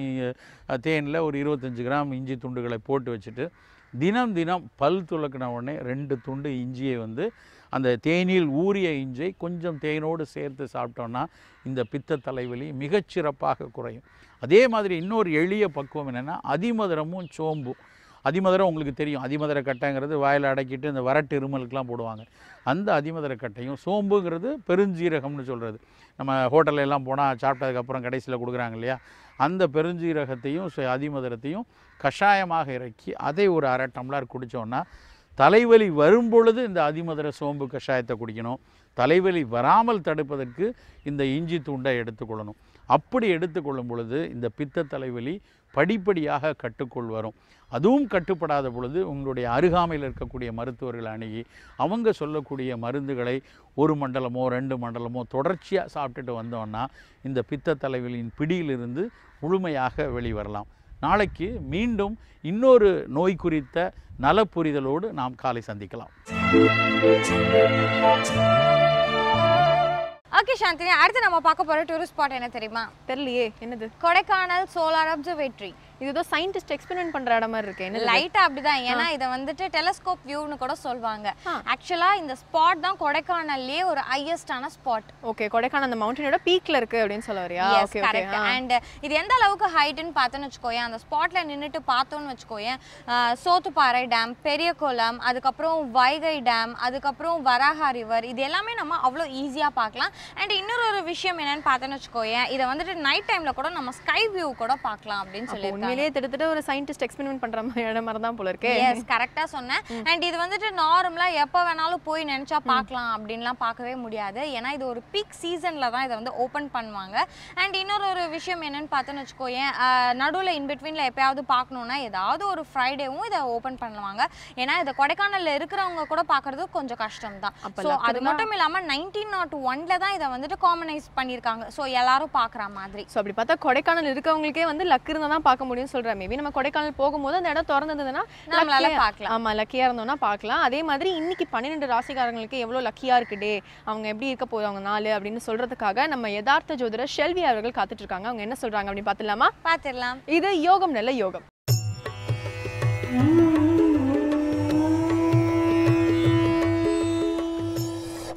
தேனில் ஒரு 25 கிராம் இஞ்சி துண்டுகளை போட்டு வச்சுட்டு தினம் தினம் பல் துலக்கின உடனே 2 துண்டு இஞ்சியை வந்து அந்த தேனில் ஊறிய இஞ்சியை கொஞ்சம் தேனோடு சேர்த்து சாப்பிட்டோன்னா இந்த பித்த தலைவலி மிகச்சிறப்பாக குறையும். அதே மாதிரி இன்னொரு எளிய பக்குவம் என்னென்னா அதிமதுரமும் சோம்பும். அதிமதுரம் உங்களுக்கு தெரியும், அதிமதுர கட்டைங்கிறது வாயில் அடக்கிட்டு இந்த வறட்டு இருமலுக்கெலாம் போடுவாங்க. அந்த அதிமதுர கட்டையும் சோம்புங்கிறது பெருஞ்சீரகம்னு சொல்கிறது. நம்ம ஹோட்டலெல்லாம் போனால் சாப்பிட்டதுக்கப்புறம் கடைசியில் கொடுக்குறாங்க இல்லையா, அந்த பெருஞ்சீரகத்தையும் அதிமதுரத்தையும் கஷாயமாக இறக்கி அதை ஒரு 1/2 டம்ளர் குடித்தோன்னா தலைவலி வரும்பொழுது இந்த அதிமதுர சோம்பு கஷாயத்தை குடிக்கணும். தலைவலி வராமல் தடுப்பதற்கு இந்த இஞ்சி துண்டை எடுத்துக்கொள்ளணும். அப்படி எடுத்துக்கொள்ளும் பொழுது இந்த பித்த தலைவலி படிப்படியாக கட்டுக்குள் வரும். அதுவும் கட்டுப்படாத பொழுது உங்களுடைய அருகாமையில் இருக்கக்கூடிய மருத்துவர்களை அணுகி அவங்க சொல்லக்கூடிய மருந்துகளை 1 மண்டலமோ 2 மண்டலமோ தொடர்ச்சியாக சாப்பிட்டுட்டு வந்தோன்னா இந்த பித்த தலைவலியின் பிடியிலிருந்து முழுமையாக வெளிவரலாம். நாளைக்கு மீண்டும் இன்னொரு நோய் குறித்த நலப்புரிதலோடு நாம் காலை சந்திக்கலாம். ஓகே சாந்தினி, அடுத்து நம்ம பார்க்க போற டூரிஸ்ட் ஸ்பாட் என்ன தெரியுமா? தெரியலையே, என்னது? Kodaikanal solar observatory. இதுதான் சயின்டிஸ்ட் எக்ஸ்பெரிமெண்ட் பண்ற இடமா இருக்கு. என்ன லைட்டா அப்படிதான், ஏன்னா இதை வந்துட்டு டெலஸ்கோப் வியூன்னு கூட சொல்லுவாங்க. ஆக்சுவலா இந்த ஸ்பாட் தான் கொடைக்கானல்லே ஒரு ஹையஸ்டான ஸ்பாட். ஓகே, கொடைக்கானல் அந்த மவுண்டனோட பீக்ல இருக்கு அப்படின்னு சொல்ல வரியா? Okay okay. அண்ட் இது எந்த அளவுக்கு ஹைட்னு பார்த்தோன்னு வச்சுக்கோயேன், அந்த ஸ்பாட்ல நின்றுட்டு பார்த்தோன்னு வச்சுக்கோயேன், சோத்துப்பாறை டேம், பெரியகுளம், அதுக்கப்புறம் வைகை டேம், அதுக்கப்புறம் வராஹா ரிவர், இது எல்லாமே நம்ம அவ்வளோ ஈஸியாக பார்க்கலாம். அண்ட் இன்னொரு விஷயம் என்னன்னு பார்த்தோன்னு வச்சுக்கோயேன், இதை வந்துட்டு நைட் டைம்ல கூட நம்ம ஸ்கை வியூ கூட பார்க்கலாம் அப்படின்னு சொல்லியிருக்காங்க. உண்மையிலேயே திட்டத்தட்ட ஒரு சயின்டிஸ்ட் எக்ஸ்பெரிமெண்ட் பண்ற மாதிரி தான் போல இருக்கு. எஸ், கரெக்டாக சொன்னேன். அண்ட் இது வந்துட்டு நார்மலாக எப்போ வேணாலும் போய் நினச்சா பார்க்கலாம் அப்படின்லாம் பார்க்கவே முடியாது. ஏன்னா இது ஒரு பீக் சீசனில் தான் இதை வந்து ஓப்பன் பண்ணுவாங்க. அண்ட் இன்னொரு விஷயம் என்னன்னு பார்த்தோன்னு வச்சுக்கோயேன், நடுவில் இன்பிட்வீனில் எப்பயாவது பார்க்கணுன்னா ஏதாவது ஒரு ஃப்ரைடேவும் இதை ஓப்பன் பண்ணுவாங்க. ஏன்னா இதை கொடைக்கானலில் இருக்கிறவங்க கூட பார்க்குறது கொஞ்சம் கஷ்டம் தான். ஸோ அது மட்டும் இல்லாமல் 1901 தான் இதை வந்துட்டு காமனைஸ் பண்ணியிருக்காங்க. ஸோ எல்லாரும் பார்க்குற மாதிரி. ஸோ அப்படி பார்த்தா கொடைக்கானல் இருக்கவங்களுக்கே வந்து லக் இருந்தால் தான் பார்க்க முடியும்னு சொல்கிறேன். மேபி நம்ம கொடைக்கானல் போகும்போது அந்த இடம் திறந்ததுன்னா நம்மளால பார்க்கலாம். ஆமாம், லக்கியாக இருந்தோம்னா பார்க்கலாம். அதே மாதிரி இன்னைக்கு 12 ராசிக்காரங்களுக்கு எவ்வளோ லக்கியாக இருக்குடே, அவங்க எப்படி இருக்க போகிறாங்க நாள் அப்படின்னு சொல்கிறதுக்காக நம்ம யதார்த்த ஜோதிடர் ஷெல்வி அவர்கள் காத்துட்டு இருக்காங்க. அவங்க என்ன சொல்கிறாங்க அப்படின்னு பார்த்துடலாமா? பார்த்துடலாம். இது யோகம் நல்ல யோகம்.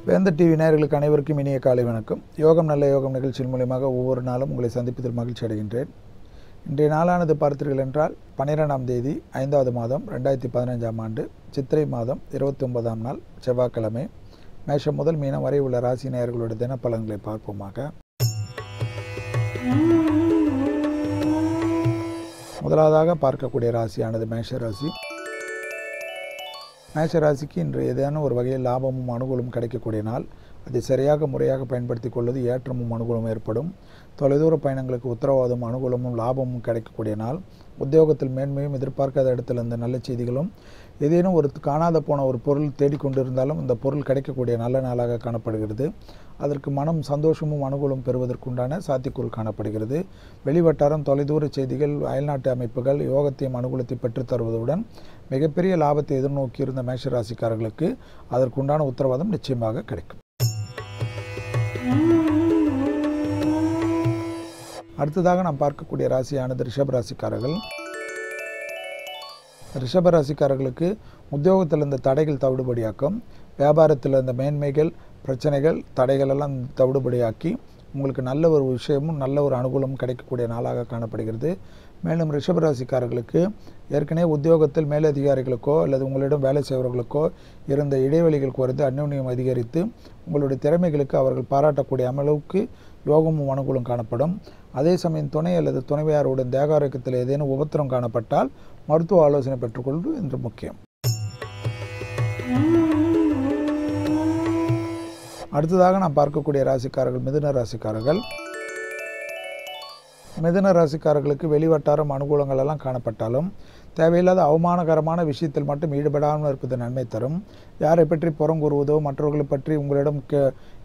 வேந்தர் டிவி நேயர்களுக்கு அனைவருக்கும் இனிய காலை வணக்கம். யோகம் நல்ல யோகம் நிகழ்ச்சியின் மூலமாக ஒவ்வொரு நாளும் உங்களை சந்திப்பதில் மகிழ்ச்சி அடைகின்றேன். இன்றைய நாளானது பார்த்தீர்கள் என்றால் 12ஆம் தேதி 5வது மாதம் 2015ஆம் ஆண்டு சித்திரை மாதம் 29ஆம் நாள் செவ்வாய்க்கிழமை. மேஷம் முதல் மீனம் வரை உள்ள ராசி நேயர்களுடைய தினப்பலன்களை பார்ப்போமாக. முதலாவதாக பார்க்கக்கூடிய ராசியானது மேஷ ராசி. மேஷ ராசிக்கு இன்று ஏதேனும் ஒரு வகையில் லாபமும் அனுகூலமும் கிடைக்கக்கூடிய நாள். அதை சரியாக முறையாக பயன்படுத்தி கொள்வது ஏற்றமும் அனுகூலமும் ஏற்படும். தொலைதூர பயணங்களுக்கு உத்தரவாதம் அனுகூலமும் லாபமும் கிடைக்கக்கூடிய நாள். உத்தியோகத்தில் மேன்மையும் எதிர்பார்க்காத இடத்துல இந்த நல்ல செய்திகளும், ஏதேனும் ஒரு காணாத போன ஒரு பொருள் தேடிக்கொண்டிருந்தாலும் இந்த பொருள் கிடைக்கக்கூடிய நல்ல நாளாக காணப்படுகிறது. அதற்கு மனம் சந்தோஷமும் அனுகூலம் பெறுவதற்குண்டான சாத்தியக்கூறு காணப்படுகிறது. வெளிவட்டாரம், தொலைதூர செய்திகள், அயல்நாட்டு அமைப்புகள் யோகத்தையும் அனுகூலத்தை பெற்றுத்தருவதுடன் மிகப்பெரிய லாபத்தை எதிர்நோக்கியிருந்த மேஷராசிக்காரர்களுக்கு அதற்குண்டான உத்தரவாதம் நிச்சயமாக கிடைக்கும். அடுத்ததாக நாம் பார்க்கக்கூடிய ராசியானது ரிஷபராசிக்காரர்கள். ரிஷபராசிக்காரர்களுக்கு உத்தியோகத்தில் இருந்த தடைகள் தவிடுபடியாக்கும். வியாபாரத்தில் இருந்த மேன்மைகள், பிரச்சனைகள், தடைகள் எல்லாம் தவிடுபடியாக்கி உங்களுக்கு நல்ல ஒரு விஷயமும் நல்ல ஒரு அனுகூலமும் கிடைக்கக்கூடிய நாளாக காணப்படுகிறது. மேலும் ரிஷபராசிக்காரர்களுக்கு ஏற்கனவே உத்தியோகத்தில் மேலதிகாரிகளுக்கோ அல்லது உங்களிடம் வேலை செய்பவர்களுக்கோ இருந்த இடைவெளிகள் குறைந்து அந்யோன்யம் அதிகரித்து உங்களுடைய திறமைகளுக்கு அவர்கள் பாராட்டக்கூடிய அளவுக்கு யோகமும் அனுகூலம் காணப்படும். அதே சமயம் துணை அல்லது துணைவியாருடன் தேக ஆரோக்கியத்தில் ஏதேனும் உபத்திரம் காணப்பட்டால் மருத்துவ ஆலோசனை பெற்றுக்கொள்வது இன்று முக்கியம். அடுத்ததாக நாம் பார்க்கக்கூடிய ராசிக்காரர்கள் மிதுன ராசிக்காரர்கள். மிதுன ராசிக்காரர்களுக்கு வெளிவட்டாரம் அனுகூலங்கள் எல்லாம் காணப்பட்டாலும் தேவையில்லாத அவமானகரமான விஷயத்தில் மட்டும் ஈடுபடாமல் இருப்பது நன்மை தரும். யாரை பற்றி புறம் கூறுவதோ மற்றவர்களை பற்றி உங்களிடம்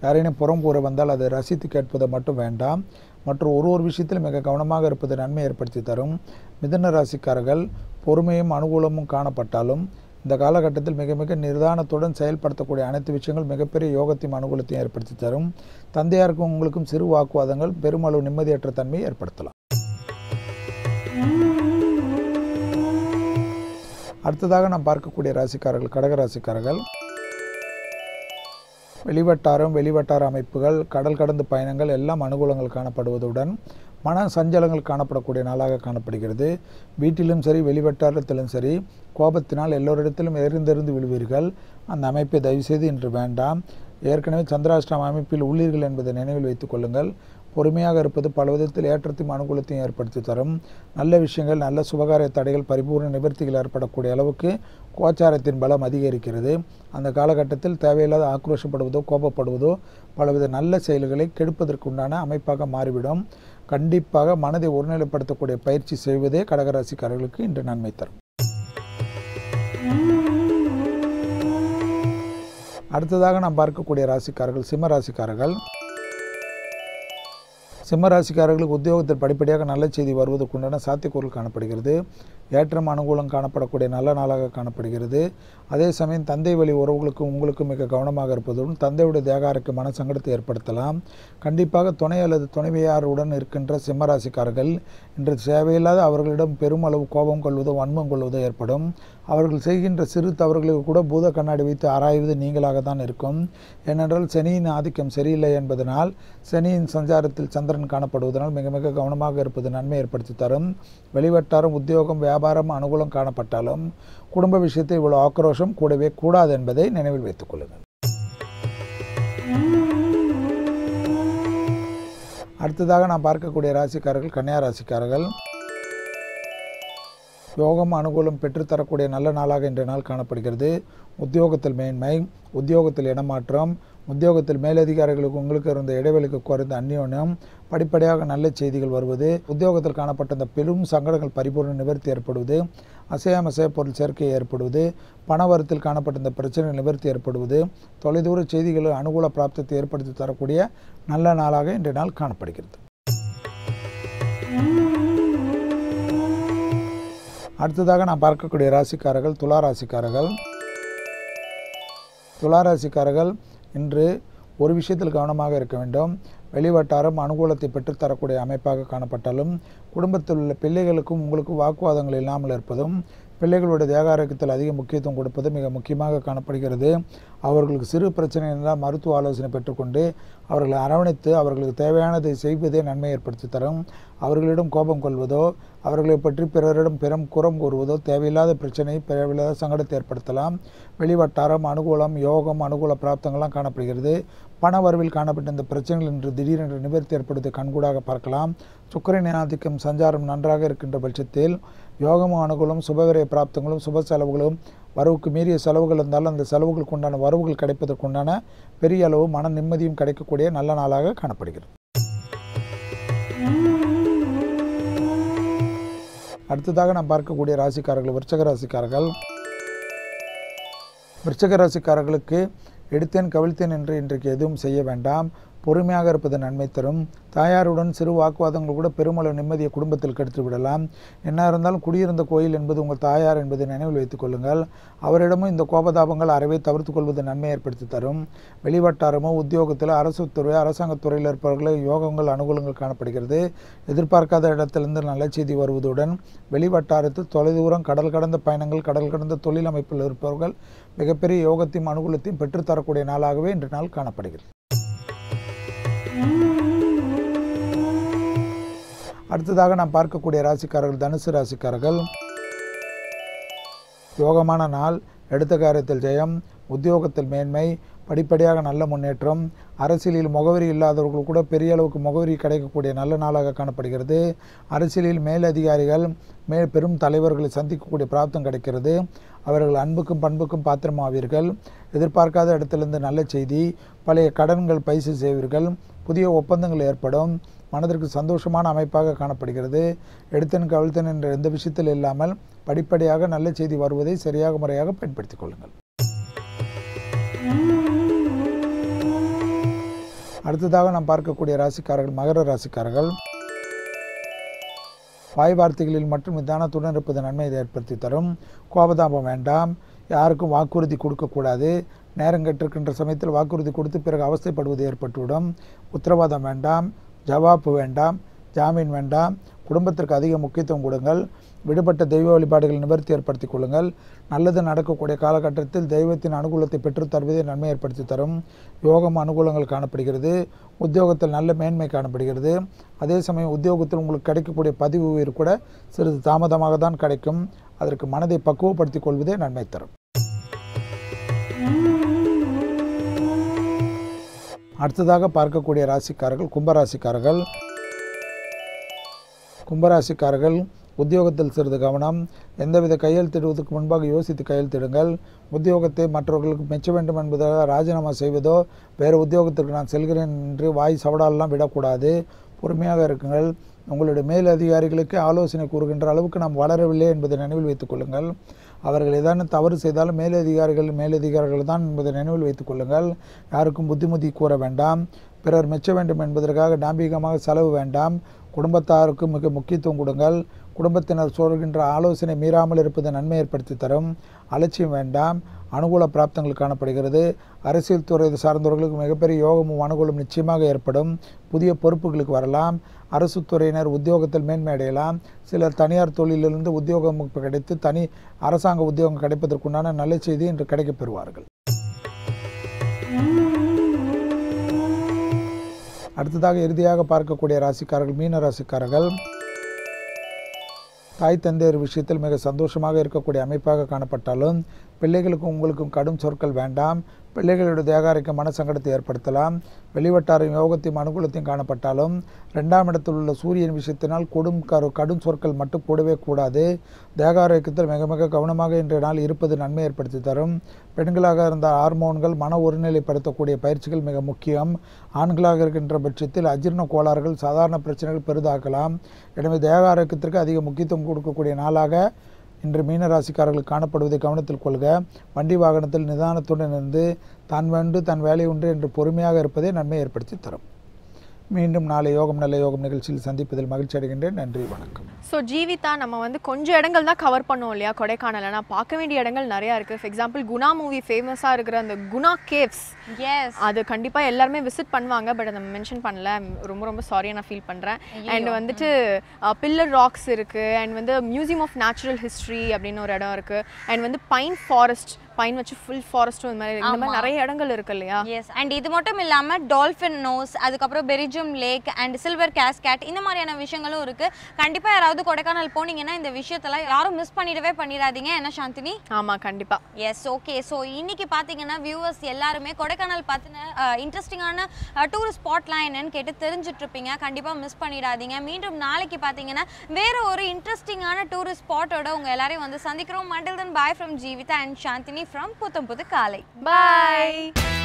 யாரேனும் புறம் கூற வந்தால் அதை ரசித்து கேட்பதை மட்டும் வேண்டாம். மற்றும் ஒரு விஷயத்தில் மிக கவனமாக இருப்பது நன்மை ஏற்படுத்தி தரும். மிதுன ராசிக்காரர்கள் பொறுமையும் அனுகூலமும் காணப்பட்டாலும் இந்த காலகட்டத்தில் மிக மிக நிதானத்துடன் செயல்படுத்தக்கூடிய அனைத்து விஷயங்கள் மிகப்பெரிய யோகத்தையும் அனுகூலத்தையும் ஏற்படுத்தி தரும். தந்தையாருக்கும் உங்களுக்கும் சிறு வாக்குவாதங்கள் பெருமளவு நிம்மதியற்ற தன்மையை ஏற்படுத்தலாம். அடுத்ததாக நாம் பார்க்கக்கூடிய ராசிக்காரர்கள் கடகராசிக்காரர்கள். வெளிவட்டார அமைப்புகள், கடல் கடந்த பயணங்கள் எல்லாம் அனுகூலங்கள் காணப்படுவதுடன் மன சஞ்சலங்கள் காணப்படக்கூடிய நாளாக காணப்படுகிறது. வீட்டிலும் சரி வெளிவட்டாரத்திலும் சரி கோபத்தினால் எல்லோரிடத்திலும் எரிந்தெறிந்து விழுவீர்கள். அந்த அமைப்பை தயவுசெய்து இன்று வேண்டாம். ஏற்கனவே சந்திராஷ்டம அமைப்பில் உள்ளீர்கள் என்பதை நினைவில் வைத்துக் கொள்ளுங்கள். பொறுமையாக இருப்பது பல விதத்தில் ஏற்றத்தையும் அனுகூலத்தையும் ஏற்படுத்தி தரும். நல்ல விஷயங்கள், நல்ல சுபகாரிய தடைகள், பரிபூர்ண நிவர்த்திகள் ஏற்படக்கூடிய அளவுக்கு கோச்சாரத்தின் பலம் அதிகரிக்கிறது. அந்த காலகட்டத்தில் தேவையில்லாத ஆக்ரோஷப்படுவதோ கோபப்படுவதோ பலவித நல்ல செயல்களை கெடுப்பதற்குண்டான அமைப்பாக மாறிவிடும். கண்டிப்பாக மனதை ஒருநிலைப்படுத்தக்கூடிய பயிற்சி செய்வதே கடகராசிக்காரர்களுக்கு இன்று நன்மை தரும். அடுத்ததாக நாம் பார்க்கக்கூடிய ராசிக்காரர்கள் சிம்ம ராசிக்காரர்கள். சிம்ம ராசிக்காரர்களுக்கு உத்தியோகத்தில் படிப்படியாக நல்ல செய்தி வருவதற்குண்டான சாத்தியக்கூறுகள் காணப்படுகிறது. ஏற்றம் அனுகூலம் காணப்படக்கூடிய நல்ல நாளாக காணப்படுகிறது. அதே சமயம் தந்தை வழி உறவுகளுக்கும் உங்களுக்கும் மிக கவனமாக இருப்பதுடன் தந்தையுடைய தேகாருக்கு மன சங்கடத்தை ஏற்படுத்தலாம். கண்டிப்பாக துணை அல்லது துணைவியாருடன் இருக்கின்ற சிம்ம ராசிக்காரர்கள் இன்று தேவையில்லாத அவர்களிடம் பெருமளவு கோபம் கொள்வதோ வன்மம் கொள்வதோ ஏற்படும். அவர்கள் செய்கின்ற சிறு தவறுகளுக்கு கூட பூத கண்ணாடி வைத்து ஆராய்வது நீங்களாக தான் இருக்கும். ஏனென்றால் சனியின் ஆதிக்கம் சரியில்லை என்பதனால் சனியின் சஞ்சாரத்தில் சந்திரன் காணப்படுவதனால் மிக மிக கவனமாக இருப்பது நன்மை ஏற்படுத்தி தரும். வெளிவட்டாரம் உத்தியோகம் வியாபாரம் அனுகூலம் காணப்பட்டாலும் குடும்ப விஷயத்தில் இவ்வளவு ஆக்ரோஷம் கூடவே கூடாது என்பதை நினைவில் வைத்துக் கொள்ளுங்கள். அடுத்ததாக நாம் பார்க்கக்கூடிய ராசிக்காரர்கள் கன்னியா ராசிக்காரர்கள். யோகம் அனுகூலம் பெற்றுத்தரக்கூடிய நல்ல நாளாக இன்றைய நாள் காணப்படுகிறது. உத்தியோகத்தில் மேன்மை, உத்தியோகத்தில் இடமாற்றம், உத்தியோகத்தில் மேலதிகாரிகளுக்கு உங்களுக்கு இருந்த இடைவெளிக்கு குறைந்த அந்யோன்யம், படிப்படியாக நல்ல செய்திகள் வருவது, உத்தியோகத்தில் காணப்பட்ட அந்த பெரும் சங்கடங்கள் பரிபூர்ண நிவர்த்தி ஏற்படுவது, அசையாமசைய பொருள் சேர்க்கை ஏற்படுவது, பணவரத்தில் காணப்பட்ட இந்த பிரச்சனை நிவர்த்தி ஏற்படுவது, தொலைதூர செய்திகள் அனுகூல பிராப்தத்தை ஏற்படுத்தி தரக்கூடிய நல்ல நாளாக இன்றைய நாள் காணப்படுகிறது. அடுத்ததாக நாம் பார்க்கக்கூடிய ராசிக்காரர்கள் துலா ராசிக்காரர்கள். துலா ராசிக்காரர்கள் இன்று ஒரு விஷயத்தில் கவனமாக இருக்க வேண்டும். வெளிவட்டாரம் அனுகூலத்தை பெற்றுத்தரக்கூடிய அமைப்பாக காணப்பட்டாலும் குடும்பத்தில் உள்ள பிள்ளைகளுக்கும் உங்களுக்கும் வாக்குவாதங்கள் இல்லாமல் இருப்பதும் பிள்ளைகளுடைய தேக ஆரோக்கியத்தில் அதிக முக்கியத்துவம் கொடுப்பது மிக முக்கியமாக காணப்படுகிறது. அவர்களுக்கு சிறு பிரச்சனை என்றால் மருத்துவ ஆலோசனை பெற்றுக்கொண்டு அவர்களை அரவணைத்து அவர்களுக்கு தேவையானதை செய்வதே நன்மை ஏற்படுத்தி தரும். அவர்களிடம் கோபம் கொள்வதோ அவர்களை பற்றி பிறரிடம் குறம் கூறுவதோ தேவையில்லாத பிரச்சனை தேவையில்லாத சங்கடத்தை ஏற்படுத்தலாம். வெளிவட்டாரம் அனுகூலம் யோகம் அனுகூல பிராப்தங்கள்லாம் காணப்படுகிறது. பண வரவில் காணப்பட்ட இந்த பிரச்சனைகள் இன்று திடீரென்று நிவர்த்தி ஏற்படுத்தி கண்கூடாக பார்க்கலாம். சுக்கிரனின் ஆதிக்கம் சஞ்சாரம் நன்றாக இருக்கின்ற பட்சத்தில் யோகமும் அனுகூலம் சுபவிரய பிராப்தங்களும் சுப செலவுகளும் வரவுக்கு மீறிய செலவுகள் இருந்தாலும் அந்த செலவுகளுக்கு உண்டான வரவுகள் கிடைப்பதற்குண்டான பெரிய அளவு மன நிம்மதியும் கிடைக்கக்கூடிய நல்ல நாளாக காணப்படுகிறது. அடுத்ததாக நாம் பார்க்கக்கூடிய ராசிக்காரர்கள் விருச்சக ராசிக்காரர்கள். விருச்சக ராசிக்காரர்களுக்கு எடுத்தேன் கவிழ்த்தேன் என்று இன்றைக்கு எதுவும் செய்ய வேண்டாம். பொறுமையாக இருப்பது நன்மை தரும். தாயாருடன் சிறு வாக்குவாதங்கள் கூட பெருமளவு நிம்மதியை குடும்பத்தில் கெடுத்து விடலாம். என்ன இருந்தாலும் குடியிருந்த கோயில் என்பது உங்கள் தாயார் என்பதை நினைவில் வைத்துக் கொள்ளுங்கள். அவரிடமும் இந்த கோபதாபங்கள் அறவே தவிர்த்து கொள்வது நன்மை ஏற்படுத்தி தரும். வெளிவட்டாரமோ உத்தியோகத்தில் அரசு துறை அரசாங்கத்துறையில் இருப்பவர்கள் யோகங்கள் அனுகூலங்கள் காணப்படுகிறது. எதிர்பார்க்காத இடத்திலிருந்து நல்ல செய்தி வருவதுடன் வெளிவட்டாரத்தில் தொலைதூரம் கடல் கடந்த பயணங்கள் கடல் கடந்த தொழில் அமைப்பில் இருப்பவர்கள் மிகப்பெரிய யோகத்தையும் அனுகூலத்தையும் பெற்றுத்தரக்கூடிய நாளாகவே இன்று நாள் காணப்படுகிறது. அடுத்ததாக நாம் பார்க்கக்கூடிய ராசிக்காரர்கள் தனுசு ராசிக்காரர்கள். யோகமான நாள், எடுத்த காரியத்தில் ஜெயம், உத்தியோகத்தில் மேன்மை, படிப்படியாக நல்ல முன்னேற்றம், அரசியலில் முகவரி இல்லாதவர்கள் கூட பெரிய அளவுக்கு முகவரி கிடைக்கக்கூடிய நல்ல நாளாக காணப்படுகிறது. அரசியலில் மேலதிகாரிகள் பெரும் தலைவர்களை சந்திக்கக்கூடிய பிராப்தம் கிடைக்கிறது. அவர்கள் அன்புக்கும் பண்புக்கும் பாத்திரமாவீர்கள். எதிர்பார்க்காத இடத்திலிருந்து நல்ல செய்தி, பழைய கடன்கள் பைசல் செய்வீர்கள். புதிய ஒப்பந்தங்கள் ஏற்படும். மனதிற்கு சந்தோஷமான அமைப்பாக காணப்படுகிறது. எடுத்தன் கவிழ்த்தன் என்ற எந்த விஷயத்தில் இல்லாமல் படிப்படியாக நல்ல செய்தி வருவதை சரியாக முறையாக பயன்படுத்திக் கொள்ளுங்கள். அடுத்ததாக நாம் பார்க்கக்கூடிய ராசிக்காரர்கள் மகர ராசிக்காரர்கள். வாய் வார்த்தைகளில் மற்றும் நிதானத்துடன் இருப்பது நன்மை ஏற்படுத்தி தரும். கோபதாபம் வேண்டாம். யாருக்கும் வாக்குறுதி கொடுக்கக்கூடாது. நேரம் கெட்டிருக்கின்ற சமயத்தில் வாக்குறுதி கொடுத்து பிறகு அவஸ்தைப்படுவது ஏற்பட்டுவிடும். உத்தரவாதம் வேண்டாம். ஜவாப்பு வேண்டாம். ஜாமீன் வேண்டாம். குடும்பத்திற்கு அதிக முக்கியத்துவம் கொடுங்கள். விடுபட்ட தெய்வ வழிபாடுகள் நிவர்த்தி ஏற்படுத்தி கொள்ளுங்கள். நல்லது நடக்கக்கூடிய காலகட்டத்தில் தெய்வத்தின் அனுகூலத்தை பெற்றுத் தருவதை நன்மை ஏற்படுத்தி தரும். யோகம் அனுகூலங்கள் காணப்படுகிறது. உத்தியோகத்தில் நல்ல மேன்மை காணப்படுகிறது. அதே சமயம் உத்தியோகத்தில் உங்களுக்கு கிடைக்கக்கூடிய பதவி உயர்வு கூட சிறிது தாமதமாக தான் கிடைக்கும். அதற்கு மனதை பக்குவப்படுத்திக் கொள்வதே நன்மை தரும். அடுத்ததாக பார்க்கக்கூடிய ராசிக்காரர்கள் கும்பராசிக்காரர்கள். கும்பராசிக்காரர்கள் உத்தியோகத்தில் சிறிது கவனம். எந்தவித கையெழுத்திடுவதற்கு முன்பாக யோசித்து கையெழுத்திடுங்கள். உத்தியோகத்தை மற்றவர்களுக்கு மெச்ச வேண்டும் என்பதாக ராஜினாமா செய்வதோ வேறு உத்தியோகத்திற்கு நான் செல்கிறேன் என்று வாய் சவடாலெல்லாம் விடக்கூடாது. பொறுமையாக இருக்குங்கள். உங்களுடைய மேல் அதிகாரிகளுக்கு ஆலோசனை கூறுகின்ற அளவுக்கு நாம் வளரவில்லை என்பதை நினைவில் வைத்துக் கொள்ளுங்கள். அவர்கள் ஏதானும் தவறு செய்தாலும் மேலதிகாரிகள் தான் என்பதை நினைவில் வைத்துக் கொள்ளுங்கள். யாருக்கும் புத்திமதி கூற வேண்டாம். பிறர் மெச்ச வேண்டும் என்பதற்காக டாம்பிகமாக செலவு வேண்டாம். குடும்பத்தாருக்கு மிக முக்கியத்துவம் கொடுங்கள். குடும்பத்தினர் சொல்கின்ற ஆலோசனை மீறாமல் இருப்பது நன்மை ஏற்படுத்தி தரும். அலட்சியம் வேண்டாம். அனுகூல பிராப்தங்கள் காணப்படுகிறது. அரசியல் துறை சார்ந்தவர்களுக்கு மிகப்பெரிய யோகமும் அனுகூலம் நிச்சயமாக ஏற்படும். புதிய பொறுப்புகளுக்கு வரலாம். அரசு துறையினர் உத்தியோகத்தில் மேன்மை அடையலாம். சிலர் தனியார் தொழிலிருந்து உத்தியோகம் கிடைத்து அரசாங்க உத்தியோகம் கிடைப்பதற்குண்டான நல்ல செய்தி இன்று கிடைக்கப் பெறுவார்கள். அடுத்ததாக இறுதியாக பார்க்கக்கூடிய ராசிக்காரர்கள் மீன ராசிக்காரர்கள். தாய் தந்தையர் விஷயத்தில் மிக சந்தோஷமாக இருக்கக்கூடிய அமைப்பாக காணப்பட்டாலும் பிள்ளைகளுக்கும் உங்களுக்கும் கடும் சொற்கள் வேண்டாம். பிள்ளைகளுடைய தேகாரிக்க மனசங்கடத்தை ஏற்படுத்தலாம். வெளிவட்டார யோகத்தையும் அனுகூலத்தையும் காணப்பட்டாலும் 2ஆம் இடத்தில் உள்ள சூரியன் விஷயத்தினால் கடும் சொற்கள் மட்டும் கூடவே கூடாது. தேகாரோக்கியத்தில் மிக மிக கவனமாக இன்றைய நாள் இருப்பது நன்மை ஏற்படுத்தி தரும். பெண்களாக இருந்த ஹார்மோன்கள் மன ஒருநிலைப்படுத்தக்கூடிய பயிற்சிகள் மிக முக்கியம். ஆண்களாக இருக்கின்ற பட்சத்தில் அஜீரண கோளாறுகள் சாதாரண பிரச்சனைகள் பெரிதாக்கலாம். எனவே தேகாரோக்கியத்திற்கு அதிக முக்கியத்துவம் கொடுக்கக்கூடிய நாளாக இன்று மீனராசிக்காரர்கள் காணப்படுவதை கவனத்தில் கொள்க. வண்டி வாகனத்தில் நிதானத்துடன் இருந்து தான் வேண்டு தன் வேலை உண்டு என்று பொறுமையாக இருப்பதை நன்மை ஏற்படுத்தி தரும். மீண்டும் நாளை யோகம் நல்ல யோகம் நிகழ்ச்சியில் சந்திப்பதில் மகிழ்ச்சி அடைகின்றேன். நன்றி, வணக்கம். ஸோ ஜீவிதா, நம்ம கொஞ்சம் இடங்கள் தான் கவர் பண்ணோம் இல்லையா கொடைக்கானல். நான் பார்க்க வேண்டிய இடங்கள் நிறையா இருக்குது. ஃபார் எக்ஸாம்பிள் குணா மூவி ஃபேமஸாக இருக்கிற அந்த குணா கேவ்ஸ், அது கண்டிப்பாக எல்லாருமே விசிட் பண்ணுவாங்க. பட் அதை மென்ஷன் பண்ணல. ரொம்ப சாரியாக நான் ஃபீல் பண்ணுறேன். அண்ட் பில்லர் ராக்ஸ் இருக்குது. And museum of natural history அப்படின்னு ஒரு இடம் இருக்குது. அண்ட் பைன் ஃபாரஸ்ட், பைன் வச்சு ஃபுல் ஃபாரஸ்ட்டும் இந்த மாதிரி நிறைய இடங்கள் இருக்கு இல்லையா? எஸ். அண்ட் இது மட்டும் இல்லாமல் டால்ஃபின் நோஸ், அதுக்கப்புறம் பெரிஜம் லேக் அண்ட் சில்வர் கேஸ்கேட், இந்த மாதிரியான விஷயங்களும் இருக்கு. கண்டிப்பாக யாராவது கொடைக்கானல் போனீங்கன்னா இந்த விஷயத்தெல்லாம் யாரும் மிஸ் பண்ணிடாதீங்க. என்ன சாந்தினி? ஆமாம், கண்டிப்பாக. S, okay. ஸோ இன்னைக்கு பார்த்தீங்கன்னா வியூவர்ஸ் எல்லாருமே கொடைக்கானல் பார்த்தின இன்ட்ரெஸ்டிங்கான டூரிஸ்ட் ஸ்பாட்லாம் என்னன்னு கேட்டு தெரிஞ்சுட்டு இருப்பீங்க. கண்டிப்பாக மிஸ் பண்ணிடாதீங்க. மீண்டும் நாளைக்கு பார்த்தீங்கன்னா வேற ஒரு இன்ட்ரெஸ்டிங்கான டூரிஸ்ட் ஸ்பாட்டோட உங்கள் எல்லாரையும் வந்து சந்திக்கிறோம். Until then, bye from Jeevitha and Shantini from புத்தம் புது காலை. Bye.